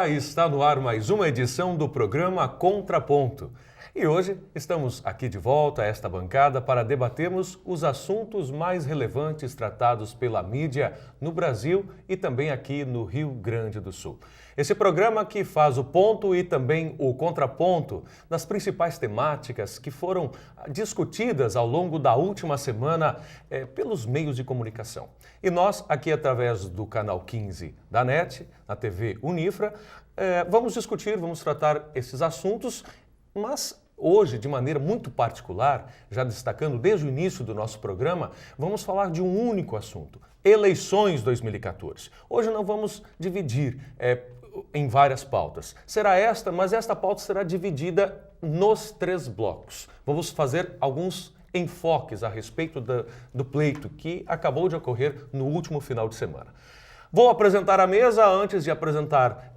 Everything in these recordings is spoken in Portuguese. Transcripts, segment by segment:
Olá, está no ar mais uma edição do programa Contraponto. E hoje estamos aqui de volta a esta bancada para debatermos os assuntos mais relevantes tratados pela mídia no Brasil e também aqui no Rio Grande do Sul. Esse programa que faz o ponto e também o contraponto das principais temáticas que foram discutidas ao longo da última semana pelos meios de comunicação. E nós, aqui através do canal 15 da NET, na TV Unifra, vamos discutir, vamos tratar esses assuntos, mas hoje, de maneira muito particular, já destacando desde o início do nosso programa, vamos falar de um único assunto, eleições 2014. Hoje não vamos dividir em várias pautas. Será esta, mas esta pauta será dividida nos 3 blocos. Vamos fazer alguns enfoques a respeito do pleito que acabou de ocorrer no último final de semana. Vou apresentar a mesa antes de apresentar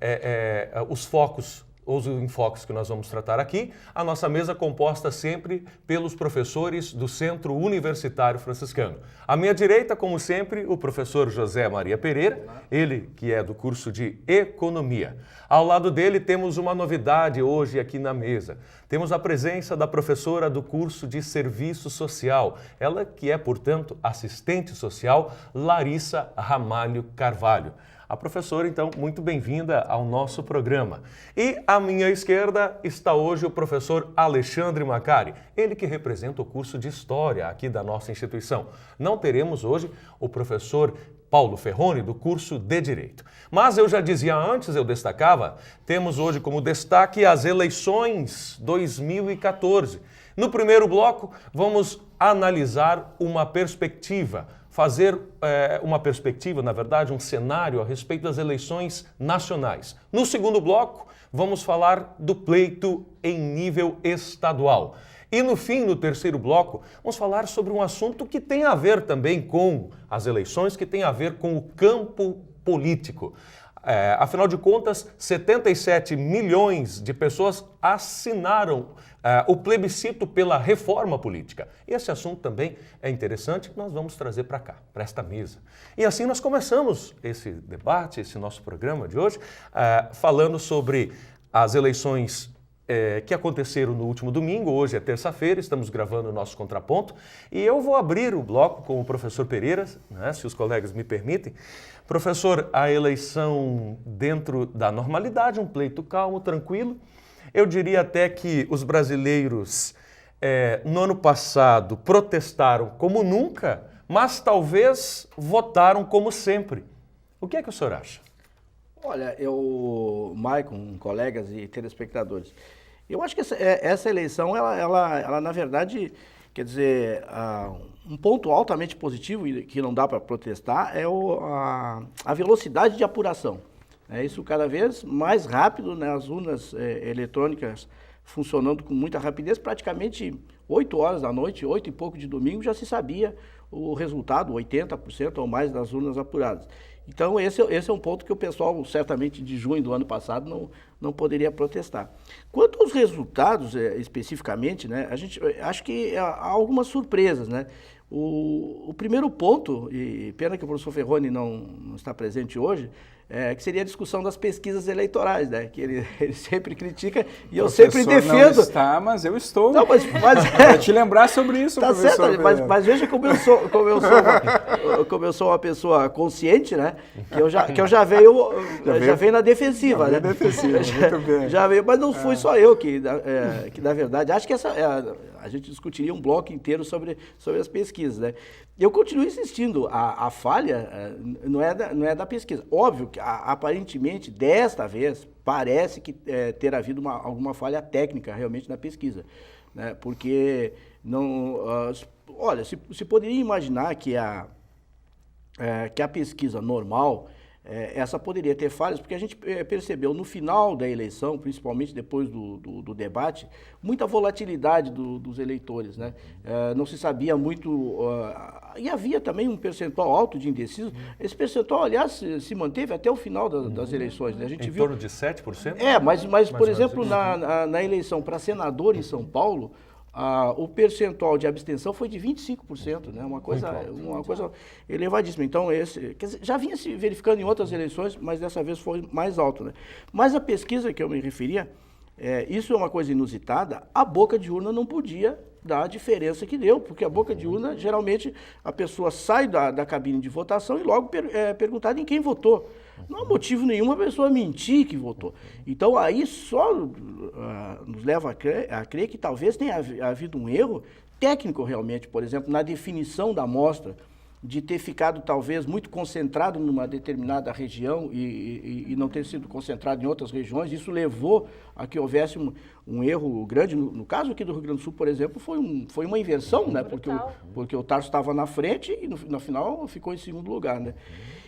os focos, os enfoques que nós vamos tratar aqui. A nossa mesa composta sempre pelos professores do Centro Universitário Franciscano. À minha direita, como sempre, o professor José Maria Pereira, ele que é do curso de Economia. Ao lado dele temos uma novidade hoje aqui na mesa. Temos a presença da professora do curso de Serviço Social, ela que é, portanto, assistente social, Larissa Ramalho Carvalho. A professora, então, muito bem-vinda ao nosso programa. E à minha esquerda está hoje o professor Alexandre Macari, ele que representa o curso de História aqui da nossa instituição. Não teremos hoje o professor Paulo Ferroni, do curso de Direito. Mas eu já dizia antes, eu destacava, temos hoje como destaque as eleições 2014. No primeiro bloco, vamos analisar uma perspectiva, fazer uma perspectiva, na verdade, um cenário a respeito das eleições nacionais. No segundo bloco, vamos falar do pleito em nível estadual. E no fim, no terceiro bloco, vamos falar sobre um assunto que tem a ver também com as eleições, que tem a ver com o campo político. Afinal de contas, 77 milhões de pessoas assinaram o plebiscito pela reforma política. E esse assunto também é interessante, nós vamos trazer para cá, para esta mesa. E assim nós começamos esse debate, esse nosso programa de hoje, falando sobre as eleições que aconteceram no último domingo. Hoje é terça-feira, estamos gravando o nosso contraponto e eu vou abrir o bloco com o professor Pereira, né, se os colegas me permitem. Professor, a eleição dentro da normalidade, um pleito calmo, tranquilo. Eu diria até que os brasileiros no ano passado protestaram como nunca, mas talvez votaram como sempre. O que é que o senhor acha? Olha, Maicon, colegas e telespectadores, eu acho que essa eleição, ela na verdade, quer dizer, um ponto altamente positivo e que não dá para protestar é a velocidade de apuração. É isso cada vez mais rápido, né, as urnas eletrônicas funcionando com muita rapidez, praticamente 8 horas da noite, 8 e pouco de domingo, já se sabia o resultado, 80% ou mais das urnas apuradas. Então, esse é um ponto que o pessoal, certamente de junho do ano passado, não poderia protestar. Quanto aos resultados, especificamente, né, acho que há algumas surpresas, né? O primeiro ponto, e pena que o professor Ferroni não está presente hoje, que seria a discussão das pesquisas eleitorais, né? Que ele sempre critica e eu sempre defendo. Não está, mas eu estou. Não, mas para te lembrar sobre isso, tá professor. Certo, mas veja como eu sou uma pessoa consciente, né? Que eu já venho na defensiva, já né? Defensiva, muito bem. Já veio, mas não fui só eu que na verdade, acho que a gente discutiria um bloco inteiro sobre as pesquisas, né? Eu continuo insistindo, a falha não é da pesquisa. Óbvio que, aparentemente, desta vez, parece que ter havido alguma falha técnica realmente na pesquisa, né? Porque, olha, se poderia imaginar que a pesquisa normal, essa poderia ter falhas, porque a gente percebeu no final da eleição, principalmente depois do debate, muita volatilidade dos eleitores, né? Não se sabia muito, e havia também um percentual alto de indecisos. Esse percentual, aliás, se manteve até o final das eleições, né? A gente viu torno de 7%? mas por exemplo, na eleição para senador em São Paulo, o percentual de abstenção foi de 25%, né? Uma coisa elevadíssima. Então, quer dizer, já vinha se verificando em outras eleições, mas dessa vez foi mais alto, né? Mas a pesquisa que eu me referia, isso é uma coisa inusitada, a boca de urna não podia dar a diferença que deu, porque a boca de urna, geralmente, a pessoa sai da cabine de votação e logo perguntada em quem votou. Não há motivo nenhum a pessoa mentir que votou. Então, aí só nos leva a crer que talvez tenha havido um erro técnico realmente, por exemplo, na definição da amostra, de ter ficado talvez muito concentrado numa determinada região e não ter sido concentrado em outras regiões. Isso levou a que houvesse um erro grande. No caso aqui do Rio Grande do Sul, por exemplo, foi uma inversão, né? Porque o Tarso estava na frente e no final ficou em segundo lugar, né?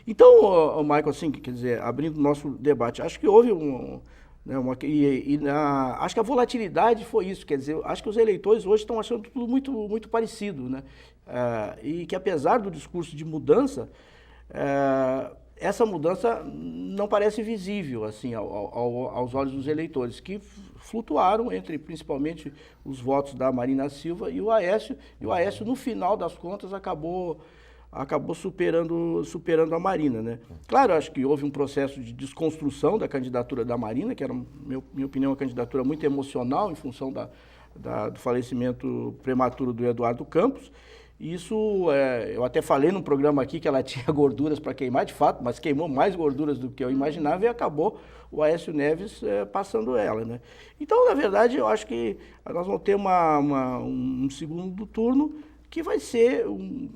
Então, Michael, assim, quer dizer, abrindo o nosso debate, acho que houve acho que a volatilidade foi isso, quer dizer, acho que os eleitores hoje estão achando tudo muito, muito parecido, né? E que apesar do discurso de mudança, essa mudança não parece visível assim aos olhos dos eleitores, que flutuaram entre principalmente os votos da Marina Silva e o Aécio, no final das contas acabou superando a Marina, né? Claro, acho que houve um processo de desconstrução da candidatura da Marina, que era, minha opinião, uma candidatura muito emocional em função do falecimento prematuro do Eduardo Campos. Isso, eu até falei num programa aqui que ela tinha gorduras para queimar, de fato, mas queimou mais gorduras do que eu imaginava e acabou o Aécio Neves passando ela, né? Então, na verdade, eu acho que nós vamos ter um segundo turno que vai ser,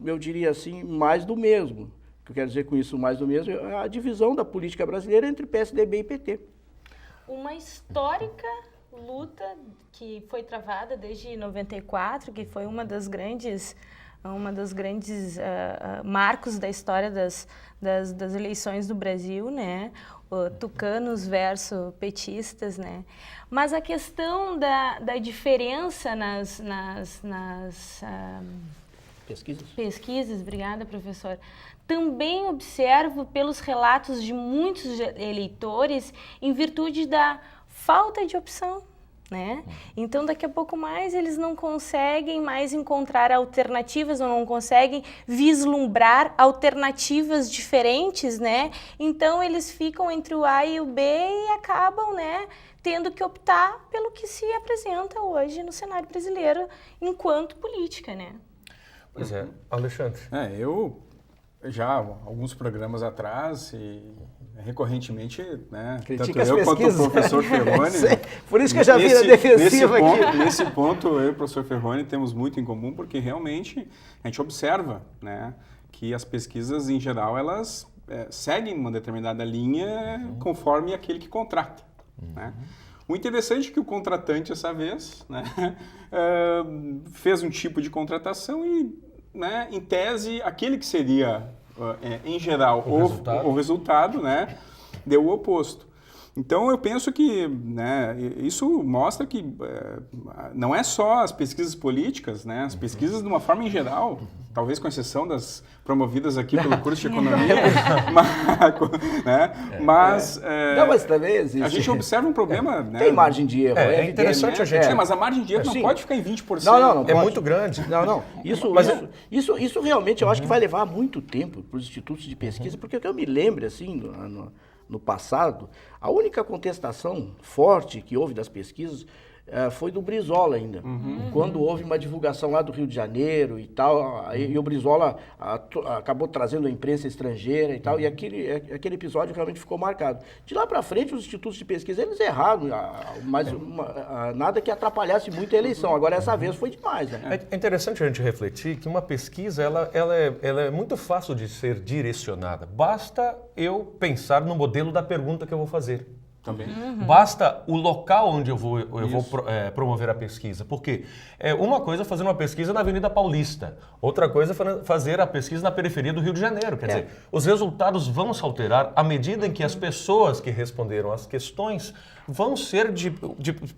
eu diria assim, mais do mesmo. O que eu quero dizer com isso, mais do mesmo, é a divisão da política brasileira entre PSDB e PT. Uma histórica luta que foi travada desde 94, que foi uma dos grandes marcos da história das eleições do Brasil, né? Tucanos versus petistas, né? Mas a questão da diferença nas pesquisas, obrigada, professor, também observo pelos relatos de muitos eleitores em virtude da falta de opção, né? Então, daqui a pouco mais, eles não conseguem mais encontrar alternativas ou não conseguem vislumbrar alternativas diferentes, né? Então, eles ficam entre o A e o B e acabam, né, tendo que optar pelo que se apresenta hoje no cenário brasileiro enquanto política, né? Pois é, Alexandre. Eu já alguns programas atrás e recorrentemente, né, critica tanto eu as quanto pesquisas. o professor Ferroni, né, por isso que eu já vi na defensiva aqui. Nesse ponto, eu e o professor Ferroni temos muito em comum, porque realmente a gente observa, né, que as pesquisas, em geral, elas seguem uma determinada linha conforme aquele que contrata, né? O interessante é que o contratante, essa vez, né, fez um tipo de contratação e, né, em tese, aquele que seria, em geral, o resultado, né, deu o oposto. Então, eu penso que, né, isso mostra que não é só as pesquisas políticas, né, as pesquisas de uma forma em geral, talvez com exceção das promovidas aqui pelo curso de economia, mas também existe. A gente observa um problema... Né, tem margem de erro. É interessante a gente... mas a margem de erro não pode ficar em 20%. Não é muito grande. Não. Isso realmente eu acho que vai levar muito tempo para os institutos de pesquisa, porque o que eu me lembro, assim, no passado, a única contestação forte que houve das pesquisas foi do Brizola ainda. Quando houve uma divulgação lá do Rio de Janeiro e tal, e o Brizola acabou trazendo a imprensa estrangeira e tal, e aquele episódio realmente ficou marcado. De lá para frente, os institutos de pesquisa, eles erraram, mas nada que atrapalhasse muito a eleição. Agora, essa vez foi demais, né? É interessante a gente refletir que uma pesquisa, ela é muito fácil de ser direcionada. Basta eu pensar no modelo da pergunta que eu vou fazer. Também. Basta o local onde eu vou promover a pesquisa. Porque uma coisa é fazer uma pesquisa na Avenida Paulista, outra coisa é fazer a pesquisa na periferia do Rio de Janeiro. Quer dizer, os resultados vão se alterar à medida em que as pessoas que responderam às questões vão ser de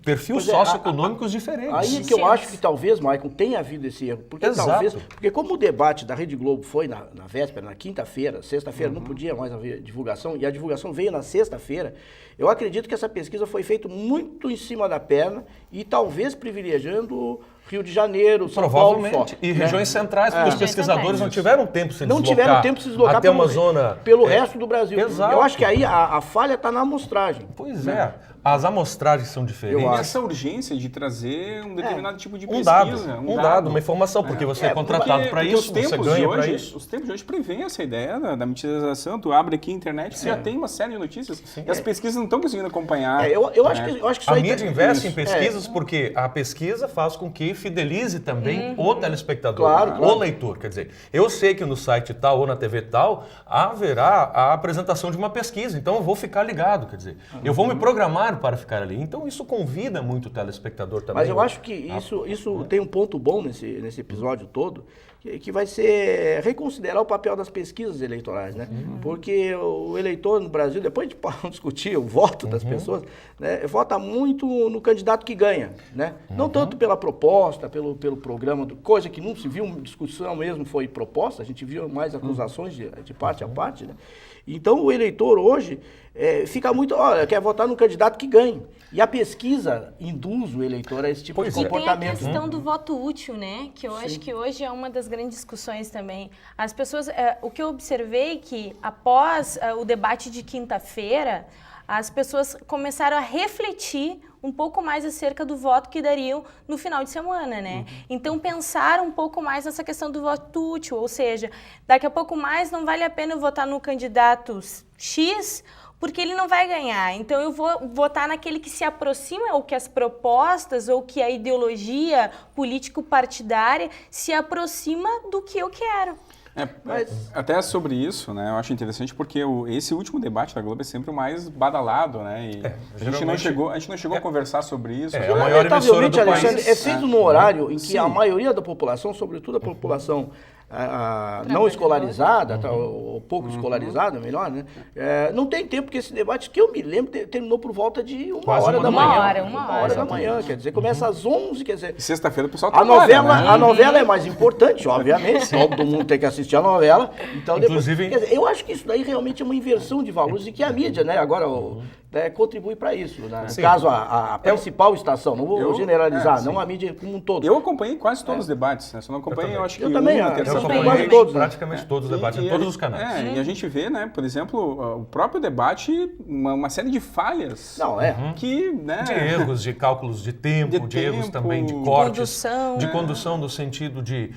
perfis socioeconômicos diferentes. Aí que eu acho que talvez, Maicon, tenha havido esse erro. Porque como o debate da Rede Globo foi na véspera, na quinta-feira, sexta-feira não podia mais haver divulgação, e a divulgação veio na sexta-feira, eu acredito que essa pesquisa foi feita muito em cima da perna e talvez privilegiando Rio de Janeiro, São Paulo só. Provavelmente. E regiões centrais, porque os pesquisadores não tiveram tempo de se Não deslocar. tiveram tempo de se deslocar até uma zona pelo resto do Brasil. Exato. Eu acho que aí a falha está na amostragem. Pois é. As amostragens são diferentes. Eu E acho. essa urgência de trazer um determinado tipo de Um pesquisa. dado, uma informação, porque você é contratado para isso, você ganha para isso. Os tempos de hoje prevêem essa ideia da mitização. Tu abre aqui a internet, você já tem uma série de notícias. E as pesquisas não estão conseguindo acompanhar. Eu acho que isso A aí mídia investe em pesquisas porque a pesquisa faz com que fidelize também o telespectador, Claro. o leitor. Quer dizer, eu sei que no site tal ou na TV tal haverá a apresentação de uma pesquisa, então eu vou ficar ligado, quer dizer, eu vou me programar para ficar ali. Então isso convida muito o telespectador também. Mas eu acho que isso tem um ponto bom nesse episódio todo, que vai ser reconsiderar o papel das pesquisas eleitorais, né? Porque o eleitor no Brasil, depois de discutir o voto das pessoas, né, vota muito no candidato que ganha, né? Não tanto pela proposta, pelo programa, coisa que não se viu, discussão mesmo foi proposta, a gente viu mais acusações de parte a parte, né? Então o eleitor hoje fica muito, olha, quer votar no candidato que ganhe. E a pesquisa induz o eleitor a esse tipo de comportamento. E tem a questão do voto útil, né? Que eu acho que hoje é uma das grandes discussões também. As pessoas, o que eu observei que após o debate de quinta-feira, as pessoas começaram a refletir um pouco mais acerca do voto que dariam no final de semana, né? Então, pensar um pouco mais nessa questão do voto útil, ou seja, daqui a pouco mais não vale a pena eu votar no candidato X, porque ele não vai ganhar. Então, eu vou votar naquele que se aproxima, ou que as propostas, ou que a ideologia político-partidária se aproxima do que eu quero. Até sobre isso, né, eu acho interessante porque esse último debate da Globo é sempre o mais badalado, né? E a gente não chegou a conversar sobre isso. É a maior emissora do país. Alexandre, é feito num horário em que a maioria da população, sobretudo a população não escolarizada, ou pouco escolarizada, melhor, né? Não tem tempo, porque esse debate, que eu me lembro, terminou por volta de uma hora da manhã. Uma hora da manhã, quer dizer, começa às 11, quer dizer... Sexta-feira o pessoal A trabalha, novela é mais importante, obviamente, todo mundo tem que assistir a novela. Então, Inclusive... quer dizer, eu acho que isso daí realmente é uma inversão de valores e que a mídia, né, agora contribui para isso. Né? No caso, a principal estação, não vou generalizar, não a mídia como um todo. Eu acompanhei quase todos os debates, né? Só não acompanhei, eu acho que eu acompanhei todos, praticamente todos os debates, em todos os canais. E a gente vê, né, por exemplo, o próprio debate, uma série de falhas. Que, né, de erros, de cálculos de tempo, de erros também, de cortes, de condução no sentido de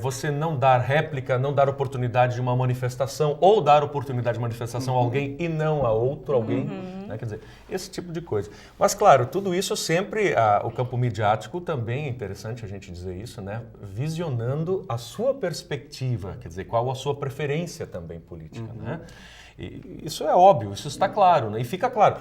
você não dar réplica, não dar oportunidade de uma manifestação, ou dar oportunidade de manifestação a alguém e não a outro alguém. Né? Quer dizer, esse tipo de coisa. Mas, claro, tudo isso sempre, o campo midiático também é interessante a gente dizer isso, né? Visionando a sua perspectiva, quer dizer, qual a sua preferência também política, né? E isso é óbvio, isso está claro, né? E fica claro.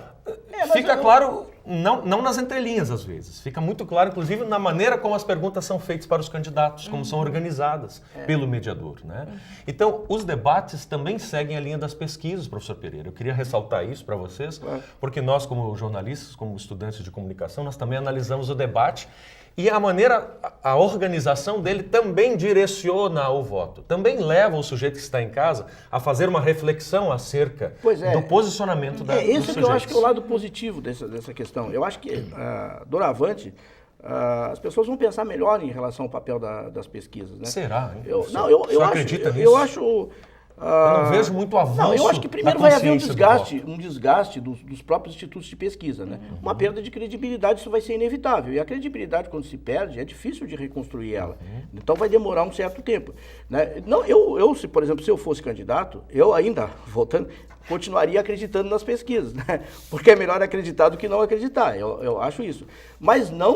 Fica claro, não nas entrelinhas às vezes, fica muito claro, inclusive, na maneira como as perguntas são feitas para os candidatos, como são organizadas pelo mediador, né? Então, os debates também seguem a linha das pesquisas, professor Pereira. Eu queria ressaltar isso para vocês, porque nós, como jornalistas, como estudantes de comunicação, nós também analisamos o debate. E a organização dele também direciona o voto, também leva o sujeito que está em casa a fazer uma reflexão acerca do posicionamento da Esse que eu acho que é o lado positivo dessa questão. Eu acho que, doravante, as pessoas vão pensar melhor em relação ao papel das pesquisas. Né? Será? Hein? Eu acredita nisso? Eu acho... Eu não vejo muito avanço. Eu acho que primeiro vai haver um desgaste dos próprios institutos de pesquisa, né? Uma perda de credibilidade, isso vai ser inevitável. E a credibilidade, quando se perde, é difícil de reconstruir ela. Então vai demorar um certo tempo. Né? Não, por exemplo, se eu fosse candidato, eu ainda, voltando, continuaria acreditando nas pesquisas, né? Porque é melhor acreditar do que não acreditar. Eu acho isso. Mas não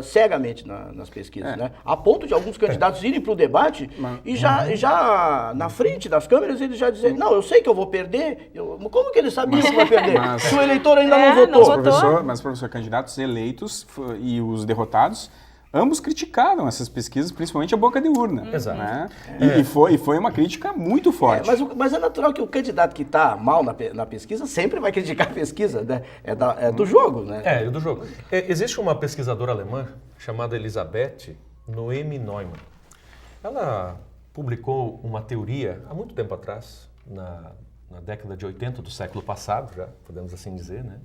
cegamente nas pesquisas, né? A ponto de alguns candidatos irem para o debate e já na frente das câmeras eles já dizem, não, eu sei que eu vou perder. Como que ele sabia que vai perder? Se o eleitor ainda não votou. Mas, professor, candidatos eleitos e os derrotados, ambos criticaram essas pesquisas, principalmente a boca de urna. Exato. Né? E foi uma crítica muito forte. Mas é natural que o candidato que está mal na pesquisa sempre vai criticar a pesquisa, né? É do jogo, né? É do jogo. Existe uma pesquisadora alemã chamada Elisabeth Noemi Neumann. Ela publicou uma teoria há muito tempo atrás, na década de 80 do século passado, já podemos assim dizer, né?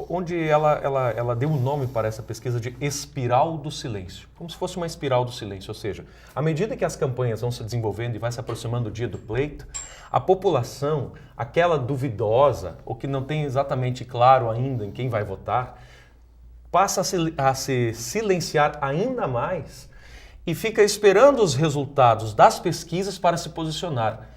onde ela deu um nome para essa pesquisa de espiral do silêncio, como se fosse uma espiral do silêncio, ou seja, à medida que as campanhas vão se desenvolvendo e vai se aproximando do dia do pleito, a população, aquela duvidosa, ou que não tem exatamente claro ainda em quem vai votar, passa a se silenciar ainda mais e fica esperando os resultados das pesquisas para se posicionar,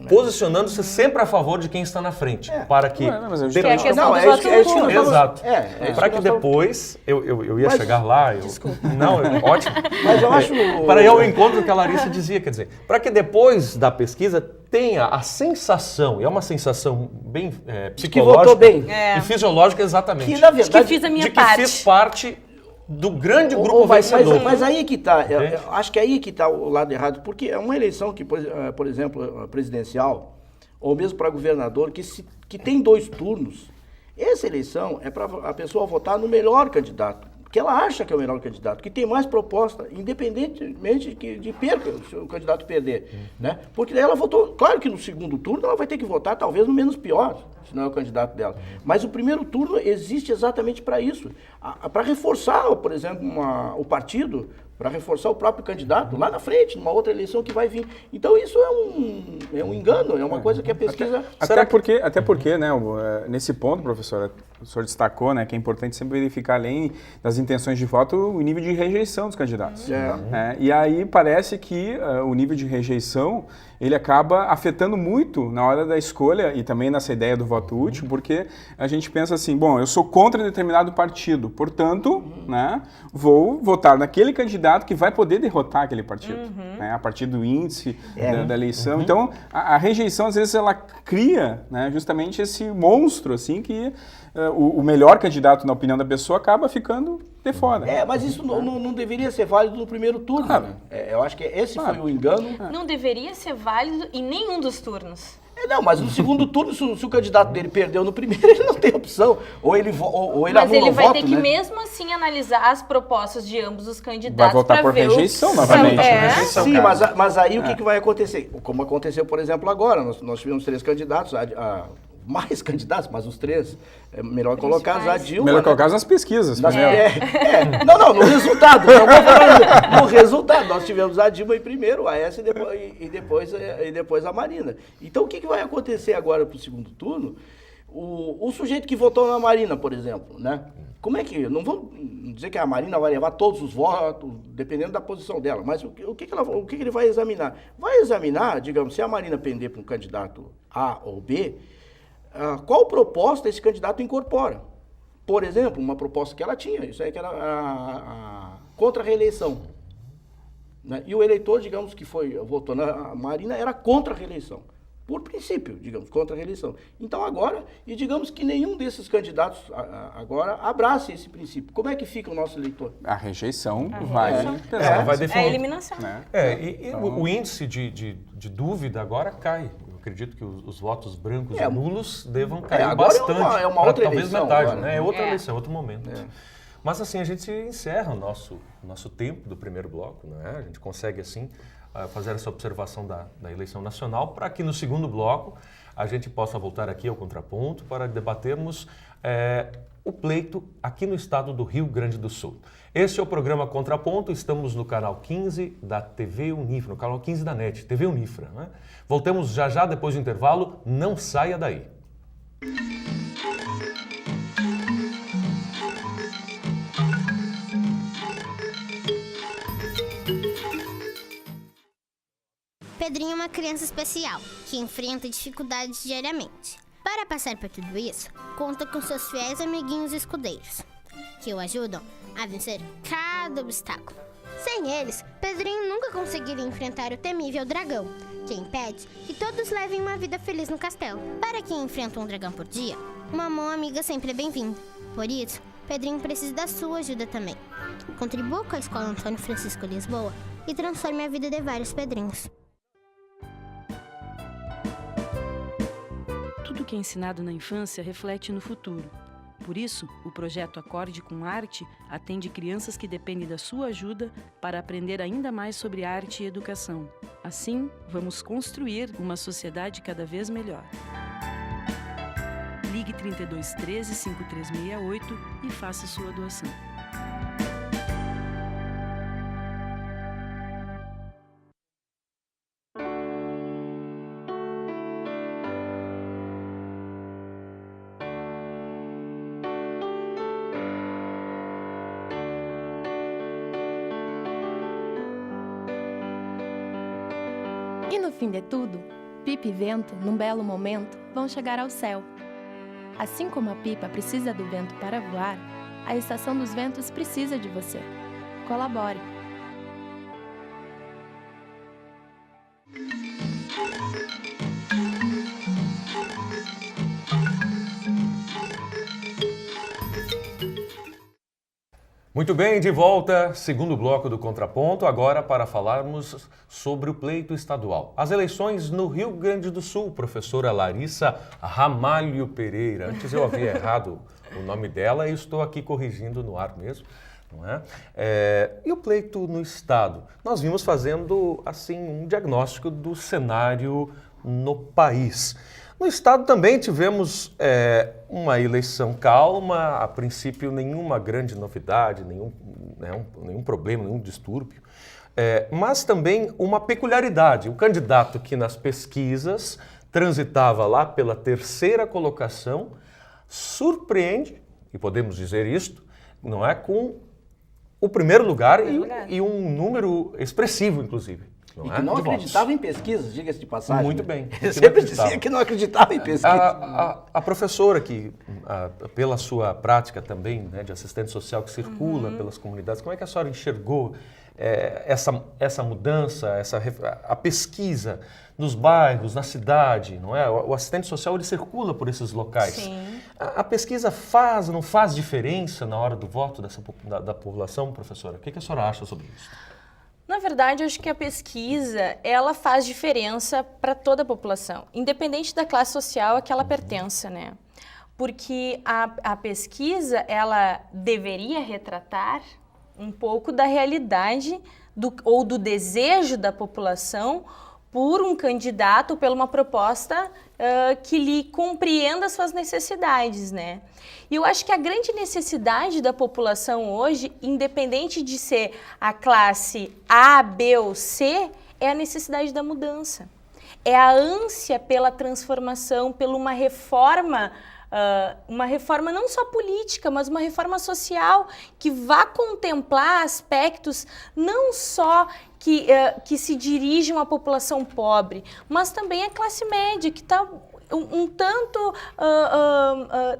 posicionando-se sempre a favor de quem está na frente, para que... Mas eu Que é a questão Não, do é voto isso que nós útil. estamos- Exato. que Para que nós depois, eu ia chegar lá... Não, ótimo. Mas eu acho... Para ir ao encontro que a Larissa dizia, quer dizer, para que depois da pesquisa tenha a sensação, e é uma sensação bem psicológica votou bem. e fisiológica exatamente, Que, na verdade, Que fiz a minha de que parte. fez parte do grande grupo Mas vencedor. aí é que está, Entende? acho que aí que está o lado errado, porque é uma eleição que, por exemplo, presidencial, ou mesmo para governador, que tem 2 turnos. Essa eleição é para a pessoa votar no melhor candidato, que ela acha que é o melhor candidato, que tem mais proposta, independentemente de perca, se o candidato perder. Né? Porque daí ela votou, claro que no segundo turno ela vai ter que votar talvez no menos pior, se não é o candidato dela. Mas o primeiro turno existe exatamente para isso, para reforçar, por exemplo, o partido, para reforçar o próprio candidato lá na frente, numa outra eleição que vai vir. Então isso é um engano, é uma coisa que a pesquisa... Até porque, né, nesse ponto, professora, o senhor destacou, né, que é importante sempre verificar, além das intenções de voto, o nível de rejeição dos candidatos. E aí parece que o nível de rejeição, ele acaba afetando muito na hora da escolha e também nessa ideia do voto útil, porque a gente pensa assim, bom, eu sou contra determinado partido, portanto, né, vou votar naquele candidato que vai poder derrotar aquele partido, né, a partir do índice da eleição. Então, a rejeição, às vezes, ela cria, né, justamente esse monstro, assim, que o melhor candidato, na opinião da pessoa, acaba ficando de fora. Mas isso não deveria ser válido no primeiro turno. Claro. Né? Eu acho que esse foi o engano. Não deveria ser válido em nenhum dos turnos. Não, mas no segundo turno, se o candidato dele perdeu no primeiro, ele não tem opção. Ou ele Mas anula ele o vai voto, ter que né? mesmo assim analisar as propostas de ambos os candidatos. Vai votar pra por ver rejeição o... novamente, É. né? Rejeição, Sim, cara. mas aí o que vai acontecer? Como aconteceu, por exemplo, agora. Nós tivemos 3 candidatos, mais candidatos, mas os 3, é melhor colocar a Dilma. Melhor né? colocar nas pesquisas. primeiro. Não, no resultado. Eu vou falar no resultado. Nós tivemos a Dilma em primeiro, a Aécio e depois a Marina. Então, o que vai acontecer agora para o segundo turno? O sujeito que votou na Marina, por exemplo, né? Como é que... Não vamos dizer que a Marina vai levar todos os votos, dependendo da posição dela, mas o que ele vai examinar? Vai examinar, digamos, se a Marina pender para um candidato A ou B, qual proposta esse candidato incorpora. Por exemplo, uma proposta que ela tinha, isso aí que era a contra a reeleição. Né? E o eleitor, digamos, que votou na Marina, era contra a reeleição. Por princípio, digamos, contra a reeleição. Então agora, e digamos que nenhum desses candidatos agora abrace esse princípio. Como é que fica o nosso eleitor? A rejeição vai pesar. Ela vai É a definir. eliminação. Né? O índice de dúvida agora cai. Eu acredito que os votos brancos e nulos devam cair agora bastante. é uma outra talvez eleição metade, agora, né? né? É outra É. eleição, outro momento. Mas assim, a gente encerra o nosso tempo do primeiro bloco, né? A gente consegue assim fazer essa observação da eleição nacional para que no segundo bloco a gente possa voltar aqui ao contraponto para debatermos o pleito aqui no estado do Rio Grande do Sul. Este é o programa Contraponto, estamos no canal 15 da TV Unifra, no canal 15 da NET, TV Unifra. Né? Voltamos já depois do intervalo, não saia daí. Pedrinho é uma criança especial, que enfrenta dificuldades diariamente. Para passar por tudo isso, conta com seus fiéis amiguinhos escudeiros, que o ajudam a vencer cada obstáculo. Sem eles, Pedrinho nunca conseguiria enfrentar o temível dragão, que impede que todos levem uma vida feliz no castelo. Para quem enfrenta um dragão por dia, uma mão amiga sempre é bem-vinda. Por isso, Pedrinho precisa da sua ajuda também. Contribua com a Escola Antônio Francisco Lisboa e transforme a vida de vários Pedrinhos. Tudo que é ensinado na infância reflete no futuro. Por isso, o projeto Acorde com Arte atende crianças que dependem da sua ajuda para aprender ainda mais sobre arte e educação. Assim, vamos construir uma sociedade cada vez melhor. Ligue 3213 5368 e faça sua doação. E no fim de tudo, pipa e vento, num belo momento, vão chegar ao céu. Assim como a pipa precisa do vento para voar, a Estação dos Ventos precisa de você. Colabore! Muito bem, de volta, segundo bloco do Contraponto, agora para falarmos sobre o pleito estadual. As eleições no Rio Grande do Sul, professora Larissa Ramalho Pereira. Antes eu havia errado o nome dela e estou aqui corrigindo no ar mesmo, não é? E o pleito no estado? Nós vimos fazendo, assim, um diagnóstico do cenário no país. No estado também tivemos uma eleição calma, a princípio nenhuma grande novidade, nenhum problema, nenhum distúrbio, mas também uma peculiaridade. O candidato que nas pesquisas transitava lá pela terceira colocação surpreende, e podemos dizer isto, não é, com o primeiro lugar e um número expressivo, inclusive. E que não acreditava em pesquisas, diga-se de passagem. Muito bem. Ele sempre dizia que não acreditava em pesquisas. A professora que, pela sua prática também, né, de assistente social que circula pelas comunidades, como é que a senhora enxergou essa mudança, a pesquisa nos bairros, na cidade, não é? O assistente social ele circula por esses locais. Sim. A pesquisa não faz diferença na hora do voto da população, professora? O que a senhora acha sobre isso? Na verdade, eu acho que a pesquisa, ela faz diferença para toda a população, independente da classe social a que ela pertença, né? Porque a pesquisa, ela deveria retratar um pouco da realidade ou do desejo da população por um candidato, por uma proposta que lhe compreenda as suas necessidades, né? E eu acho que a grande necessidade da população hoje, independente de ser a classe A, B ou C, é a necessidade da mudança. É a ânsia pela transformação, por uma reforma não só política, mas uma reforma social que vá contemplar aspectos não só que se dirigem à população pobre, mas também à classe média, que está um tanto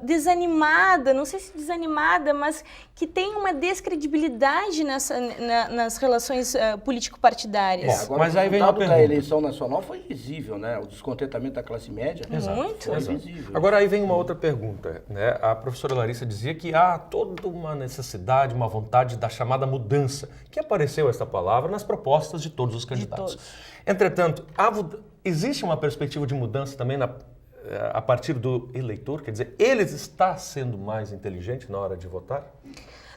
desanimada, não sei se desanimada, mas que tem uma descredibilidade nas relações político-partidárias. Agora, mas aí vem o uma resultado da pergunta. eleição nacional foi visível, né? O descontentamento da classe média foi visível. Agora aí vem uma outra pergunta, né? A professora Larissa dizia que há toda uma necessidade, uma vontade da chamada mudança, que apareceu essa palavra nas propostas de todos os candidatos. Entretanto, existe uma perspectiva de mudança também a partir do eleitor? Quer dizer, ele está sendo mais inteligente na hora de votar?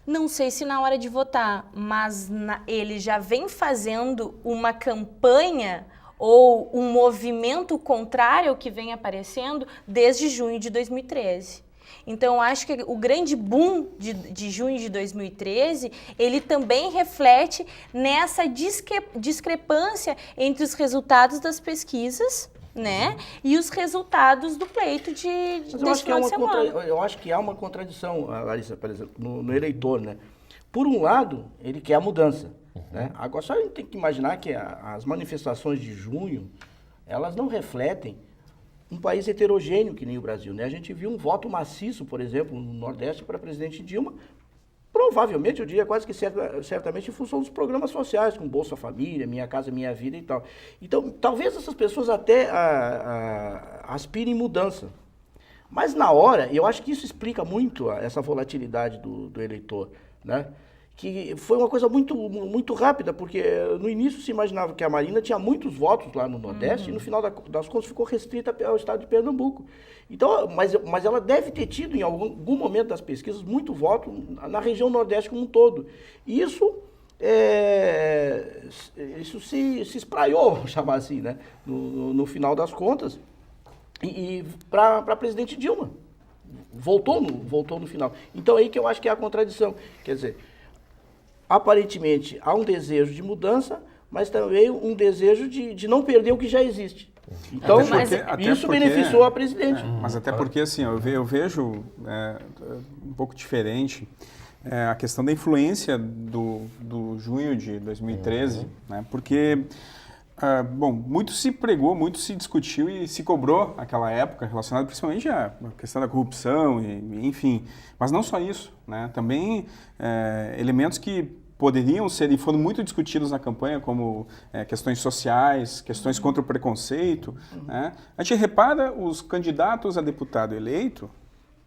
Não sei se na hora de votar, mas ele já vem fazendo uma campanha ou um movimento contrário ao que vem aparecendo desde junho de 2013. Então, eu acho que o grande boom de junho de 2013, ele também reflete nessa discrepância entre os resultados das pesquisas, né, e os resultados do pleito desse final de semana. Eu acho que há uma contradição, Larissa, por exemplo, no eleitor, né? Por um lado, ele quer a mudança, né? Agora, só a gente tem que imaginar que as manifestações de junho, elas não refletem um país heterogêneo que nem o Brasil, né? A gente viu um voto maciço, por exemplo, no Nordeste para presidente Dilma, provavelmente, eu diria quase que certamente em função dos programas sociais, como Bolsa Família, Minha Casa Minha Vida e tal. Então, talvez essas pessoas até aspirem mudança. Mas na hora, eu acho que isso explica muito essa volatilidade do eleitor, né? Que foi uma coisa muito rápida, porque no início se imaginava que a Marina tinha muitos votos lá no Nordeste e no final das contas ficou restrita ao estado de Pernambuco. Então, mas ela deve ter tido em algum momento das pesquisas muito voto na região Nordeste como um todo. E isso se espraiou, vamos chamar assim, né? No final das contas, e para presidente Dilma. voltou no final. Então aí que eu acho que é a contradição. Quer dizer, aparentemente há um desejo de mudança, mas também um desejo de não perder o que já existe. Então, isso beneficiou a presidente. Mas até porque, assim, eu vejo um pouco diferente a questão da influência do junho de 2013, né? Porque, bom, muito se pregou, muito se discutiu e se cobrou naquela época, relacionado principalmente à questão da corrupção, enfim. Mas não só isso, né? Também elementos que poderiam ser e foram muito discutidos na campanha, como questões sociais, questões contra o preconceito. Né? A gente repara os candidatos a deputado eleito,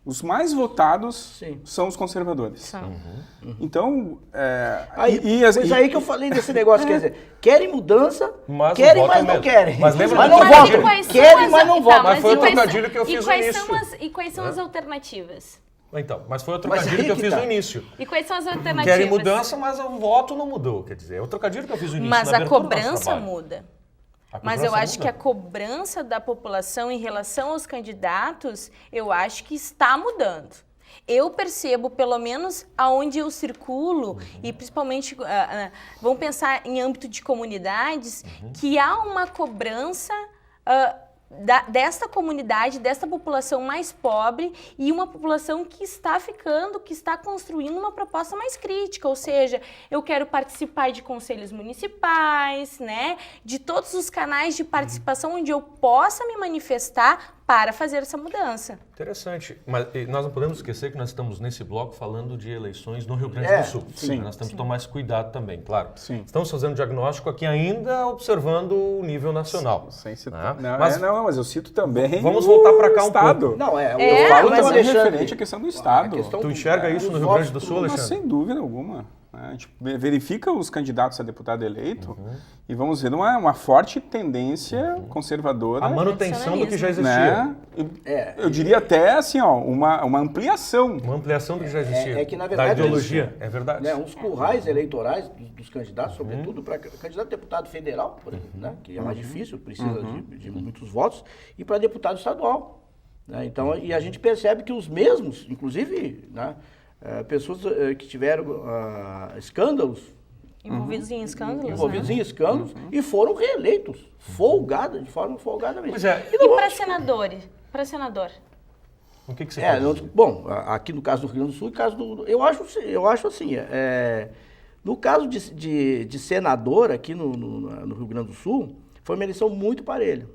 os mais votados são os conservadores. Então, aí que eu falei desse negócio, quer dizer, querem mudança, mas querem, mas não querem. Mas lembra mas não votam. Querem, mas não votam. Mas foi o trocadilho que eu fiz no início. E quais são as alternativas? Então, mas foi o trocadilho que eu fiz no início. E quais são as alternativas? Querem mudança, mas o voto não mudou. Quer dizer, é o trocadilho que eu fiz no início. Mas a cobrança muda. Mas eu acho que a cobrança da população em relação aos candidatos, eu acho que está mudando. Eu percebo, pelo menos aonde eu circulo, e principalmente, vamos pensar em âmbito de comunidades, que há uma cobrança desta comunidade, desta população mais pobre e uma população que está construindo uma proposta mais crítica, ou seja, eu quero participar de conselhos municipais, né, de todos os canais de participação onde eu possa me manifestar para fazer essa mudança. Interessante. Mas nós não podemos esquecer que nós estamos nesse bloco falando de eleições no Rio Grande do Sul. Sim. Nós temos que tomar esse cuidado também, claro. Sim. Estamos fazendo diagnóstico aqui ainda observando o nível nacional. Sem citar. Mas eu cito também vamos voltar para cá um Estado. pouco. Eu falo também referente à questão do Estado. Tu enxerga isso no Rio Grande do Sul, Alexandre? Sem dúvida alguma. A gente verifica os candidatos a deputado eleito e vamos ver uma forte tendência conservadora. A manutenção do que já Né? existia. Eu diria até assim, uma ampliação. Uma ampliação do que já existia. Que, na verdade, da ideologia, é verdade. Né, uns currais eleitorais dos candidatos, sobretudo para candidato a deputado federal, por exemplo, né, que é mais difícil, precisa de muitos votos, e para deputado estadual. Né, então, e a gente percebe que os mesmos, inclusive, né, pessoas que tiveram escândalos. Envolvidos em escândalos. Envolvidos em escândalos e foram reeleitos, de forma folgada mesmo. E para senador? O que você quer dizer? Bom, aqui no caso do Rio Grande do Sul, eu acho assim, no caso de senador aqui no Rio Grande do Sul, foi uma eleição muito parelha.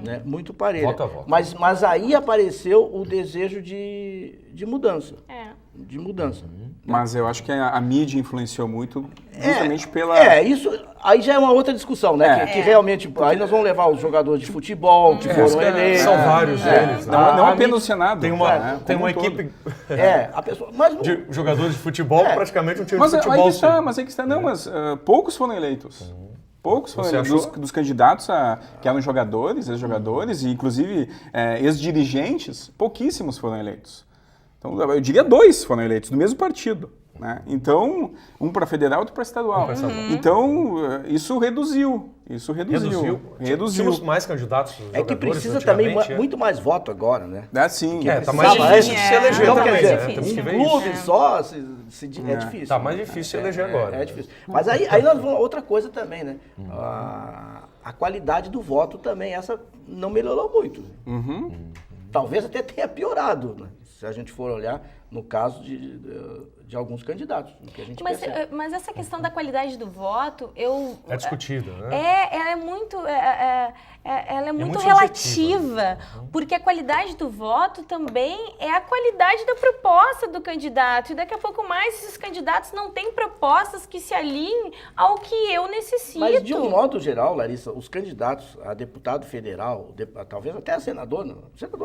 Né? Muito parelha. Voto a voto. Mas aí apareceu o desejo de mudança. De mudança. Mas eu acho que a mídia influenciou muito justamente pela... Isso aí já é uma outra discussão, né? Que realmente, aí nós vamos levar os jogadores de futebol que foram eleitos. São vários deles. Não apenas o Senado. Tem uma equipe a pessoa, mas de jogadores de futebol, praticamente um time mas de futebol. Mas aí que está, poucos foram eleitos. Poucos foram dos candidatos que eram jogadores, ex-jogadores e inclusive ex-dirigentes, pouquíssimos foram eleitos. Então, eu diria 2 foram eleitos, do mesmo partido. Né? Então, um para federal e outro para estadual. Então, isso reduziu. Tínhamos mais candidatos jogadores. Que precisa também muito mais voto agora, né? Sim. Tá mais difícil de se eleger então, também, quer né? dizer, um clube só é difícil. Tá mais difícil se eleger agora. É difícil. Mas aí nós vamos outra coisa também, né? A qualidade do voto também, essa não melhorou muito. Talvez até tenha piorado, né? Se a gente for olhar no caso de alguns candidatos. Que a gente mas essa questão da qualidade do voto, é discutida, né? Ela é muito relativa, porque a qualidade do voto também é a qualidade da proposta do candidato. E daqui a pouco mais esses candidatos não têm propostas que se alinhem ao que eu necessito. Mas de um modo geral, Larissa, os candidatos a deputado federal, talvez até a senador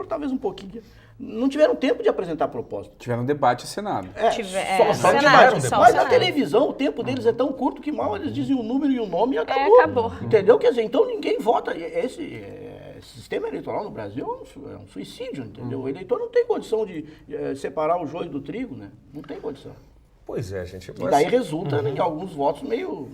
talvez um pouquinho, não tiveram tempo de apresentar proposta. Tiveram debate Senado. Só Senado, debate. só Mas Senado. Na televisão o tempo deles é tão curto que mal eles dizem o número e o nome e acabou. Entendeu? Quer dizer, então ninguém vota. Esse sistema eleitoral no Brasil é um suicídio, entendeu? O eleitor não tem condição de separar o joio do trigo, né? Não tem condição. Pois é, gente. E daí resulta em alguns votos meio...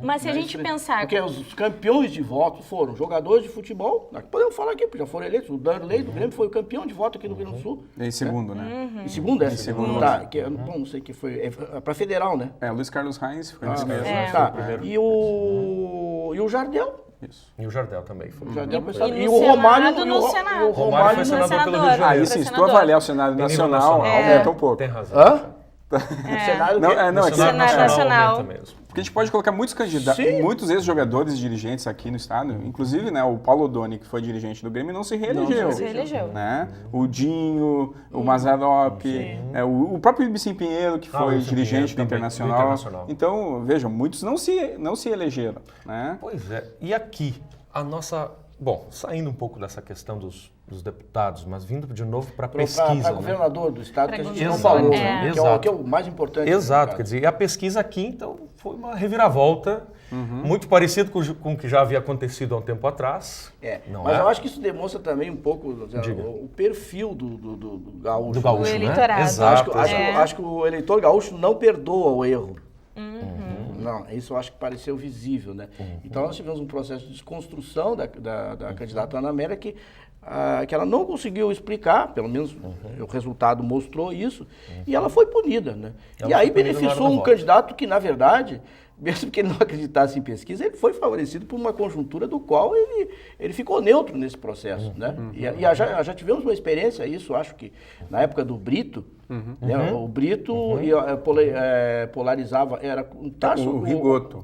Mas se a gente pensar... Porque os campeões de voto foram jogadores de futebol, podemos falar aqui, porque já foram eleitos. O Darley do Grêmio foi o campeão de voto aqui no Rio Grande do Sul. Em segundo, né? Em segundo, é? segundo. Tá, bom, não sei que foi. É para federal, né? Luiz Carlos Reis ficou nesse mesmo. Tá. E o Jardel. Isso. E o Jardel também foi. O Jardel foi E o no Romário Senado, no Senado. o Romário foi senador pelo Rio de Ah, Janeiro. isso, se tu senador. avaliar o Senado Tem nível Nacional, nacional. aumenta um pouco. Tem razão. Hã? É. Não, é que Senado Nacional. aumenta mesmo. porque a gente pode colocar muitos candidatos, Sim. muitos ex-jogadores e dirigentes aqui no estado, inclusive, né, o Paulo Odoni, que foi dirigente do Grêmio, não se reelegeu. Não se reelegeu. Né? O Dinho, o Mazzaropi, o próprio Ibicim Pinheiro, que foi Ibicim dirigente Pinheiro do também, Internacional. do Internacional. Então, vejam, muitos não se elegeram. Né? Pois é. E aqui, a nossa... Bom, saindo um pouco dessa questão dos deputados, mas vindo de novo para a pesquisa. Para né? governador do estado, que a gente não governador. falou, Exato. né? Exato. Que é o mais importante. Exato, né, quer dizer, e a pesquisa aqui, então, foi uma reviravolta, muito parecido com o que já havia acontecido há um tempo atrás. Não mas é? eu acho que isso demonstra também um pouco o perfil do gaúcho. Do gaúcho, O né? eleitorado. Exato. Acho que o eleitor gaúcho não perdoa o erro. Não, isso eu acho que pareceu visível, né? Então nós tivemos um processo de desconstrução da candidata Ana Amélia que ela não conseguiu explicar, pelo menos o resultado mostrou isso, e ela foi punida, né? Ela E aí foi punida na hora beneficiou do um voto. candidato que, na verdade, mesmo que ele não acreditasse em pesquisa, ele foi favorecido por uma conjuntura do qual ele ficou neutro nesse processo, né? E já tivemos uma experiência, isso acho que na época do Brito, né, o Brito polarizava, era um Tarso... O Rigoto.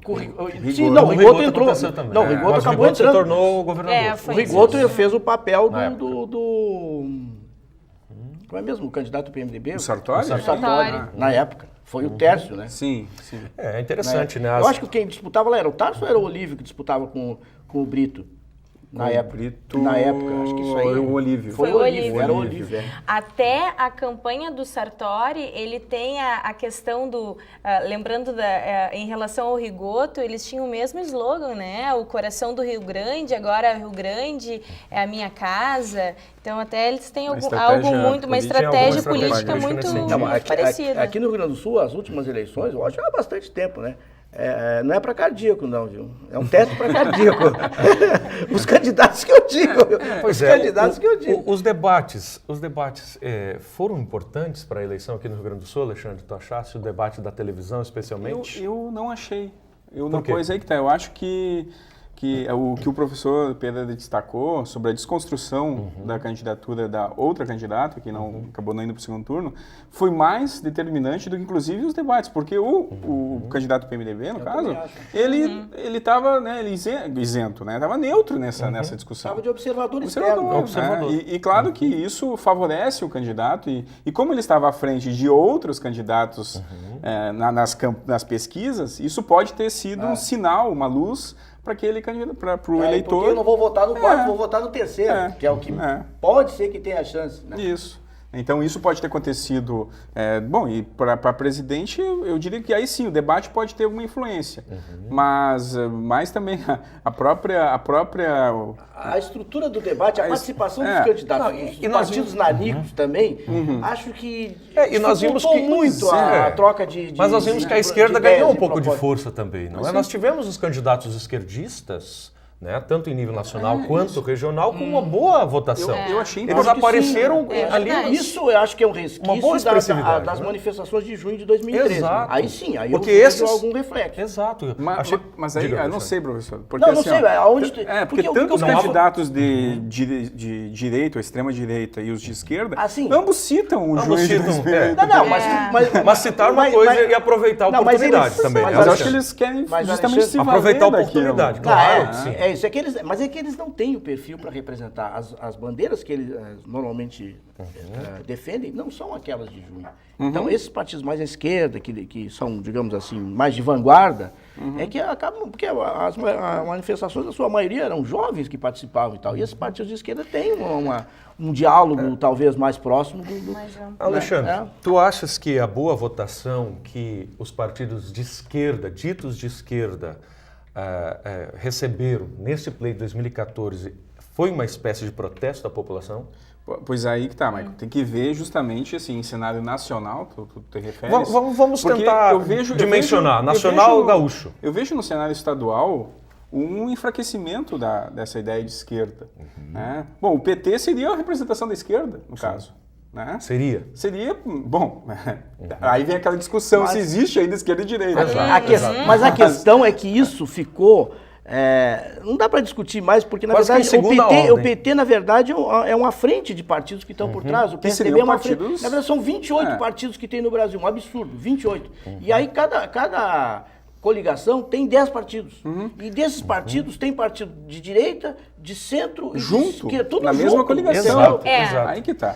Sim, não, o Rigoto entrou. aconteceu também. Não, o Rigoto Mas acabou se entrando. tornou governador. Foi O Rigoto isso. fez o papel Na do como é mesmo? O candidato do PMDB? O Sartori? O Sartori, na época. Foi o Tércio, né? Sim, sim. É interessante, né? Eu acho que quem disputava lá era o Tarso ou era o Olívio que disputava com o Brito? Na época. Brito, Na época, acho que isso aí. o Olívio. Foi Foi o o Olívio, Olívio. era o Olívio. Até a campanha do Sartori, ele tem a questão do... lembrando em relação ao Rigoto, eles tinham o mesmo slogan, né? O coração do Rio Grande, agora Rio Grande é a minha casa. Então até eles têm uma estratégia política muito parecida. Aqui no Rio Grande do Sul, as últimas eleições, eu acho que há bastante tempo, né? Não é para cardíaco, não, viu? É um teto para cardíaco. Os candidatos que eu digo. Pois os é, candidatos que eu digo. Os debates foram importantes para a eleição aqui no Rio Grande do Sul, Alexandre? Tu achaste o debate da televisão, especialmente? Eu não achei. Por quê? Pois aí que tá. Eu acho que o professor Pedro destacou sobre a desconstrução da candidatura da outra candidata, que não acabou não indo para o segundo turno, foi mais determinante do que, inclusive, os debates. Porque o candidato do PMDB, no caso, ele estava isento, né? Estava neutro nessa discussão. Estava de observador externo. Observador. E claro que isso favorece o candidato. E como ele estava à frente de outros candidatos nas pesquisas, isso pode ter sido um sinal, uma luz para aquele candidato, para o eleitor. Porque eu não vou votar no quarto, vou votar no terceiro, que é o que pode ser que tenha chance. Né? Isso. Então isso pode ter acontecido. E para presidente, eu diria que aí sim, o debate pode ter alguma influência. Mas também a própria. A estrutura do debate, a participação dos candidatos, e os partidos nanicos também, acho que E nós vimos que muito a troca de Mas nós vimos que a esquerda ideias, ganhou um de pouco de propostas. força também, não é? Nós tivemos os candidatos esquerdistas, né, tanto em nível nacional quanto regional, com uma boa votação. Eu achei Eles importante. apareceram ali. Isso eu acho que é um resquício Uma boa expressividade, das né? manifestações de junho de 2013. Exato. Aí sim, aí Porque eu vejo esses... algum reflexo. Exato. Mas aí, Diga, eu não Alexandre. sei, professor. Porque, Não, não assim, sei, aonde... porque tanto os não há- candidatos de direita, ou extrema-direita, e os de esquerda, sim. ambos citam o Ambos junho de citam, 2013. Não, Mas citar uma coisa e aproveitar a Não, mas oportunidade eles- também. mas né, Mas eu acho que Alexandre? eles querem Mas, justamente Alexandre, se valer aproveitar a daquilo. oportunidade, Não, claro que sim. é isso. Mas é que eles não têm o perfil para representar. As bandeiras que eles normalmente defendem não são aquelas de junho. Então, esses partidos mais à esquerda, que são, digamos assim, mais de vanguarda, é que acabam... Porque as manifestações, a sua maioria, eram jovens que participavam e tal. E esses partidos de esquerda têm um diálogo talvez mais próximo do Alexandre, É. tu achas que a boa votação que os partidos de esquerda, ditos de esquerda, receberam neste pleito de 2014 Foi uma espécie de protesto da população? Pois aí que tá, Michael. Tem que ver justamente assim, em cenário nacional, tu te refere. Vamos tentar dimensionar, nacional ou gaúcho? Eu vejo no cenário estadual um enfraquecimento dessa ideia de esquerda. Né? Bom, o PT seria a representação da esquerda, no caso. Né? Seria, bom, aí vem aquela discussão se existe ainda esquerda e direita. Mas a questão é que isso ficou... não dá para discutir mais, porque na verdade o PT, na verdade, é uma frente de partidos que estão por trás. O PSDB é uma frente. Na verdade, são 28 partidos que tem no Brasil, um absurdo, 28. E aí cada coligação tem 10 partidos. E desses partidos, tem partido de direita, de centro e de esquerda, tudo na mesma coligação. Exato. Aí que tá.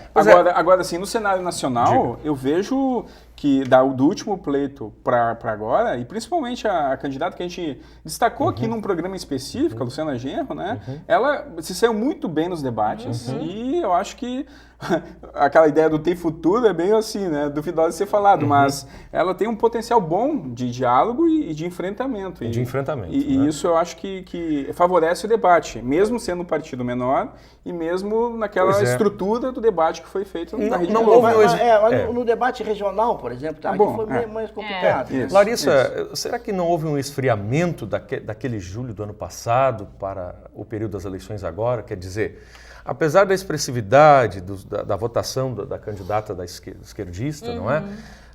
Agora, assim, no cenário nacional, eu vejo que do último pleito para agora, e principalmente a candidata que a gente destacou aqui num programa específico, a Luciana Genro, né? Ela se saiu muito bem nos debates e eu acho que aquela ideia do tem futuro é bem assim, né? Duvidosa de ser falado, mas ela tem um potencial bom de diálogo e de enfrentamento. E isso eu acho que favorece o debate, mesmo sendo um partido menor e mesmo naquela estrutura do debate que foi feito na Rede Globo. No debate regional, por exemplo, aqui foi mais complicado. Larissa, será que não houve um esfriamento daquele julho do ano passado para o período das eleições agora? Quer dizer, apesar da expressividade da votação da candidata da esquerdista, não é?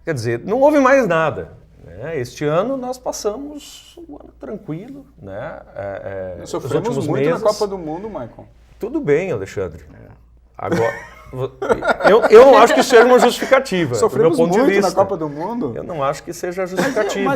Quer dizer, não houve mais nada. Né? Este ano nós passamos um ano tranquilo. Né? Sofremos muito na Copa do Mundo, Michael. Tudo bem, Alexandre. Agora, eu não acho que seja uma justificativa. Sofremos do meu ponto muito de vista. na Copa do Mundo. Eu não acho que seja justificativa.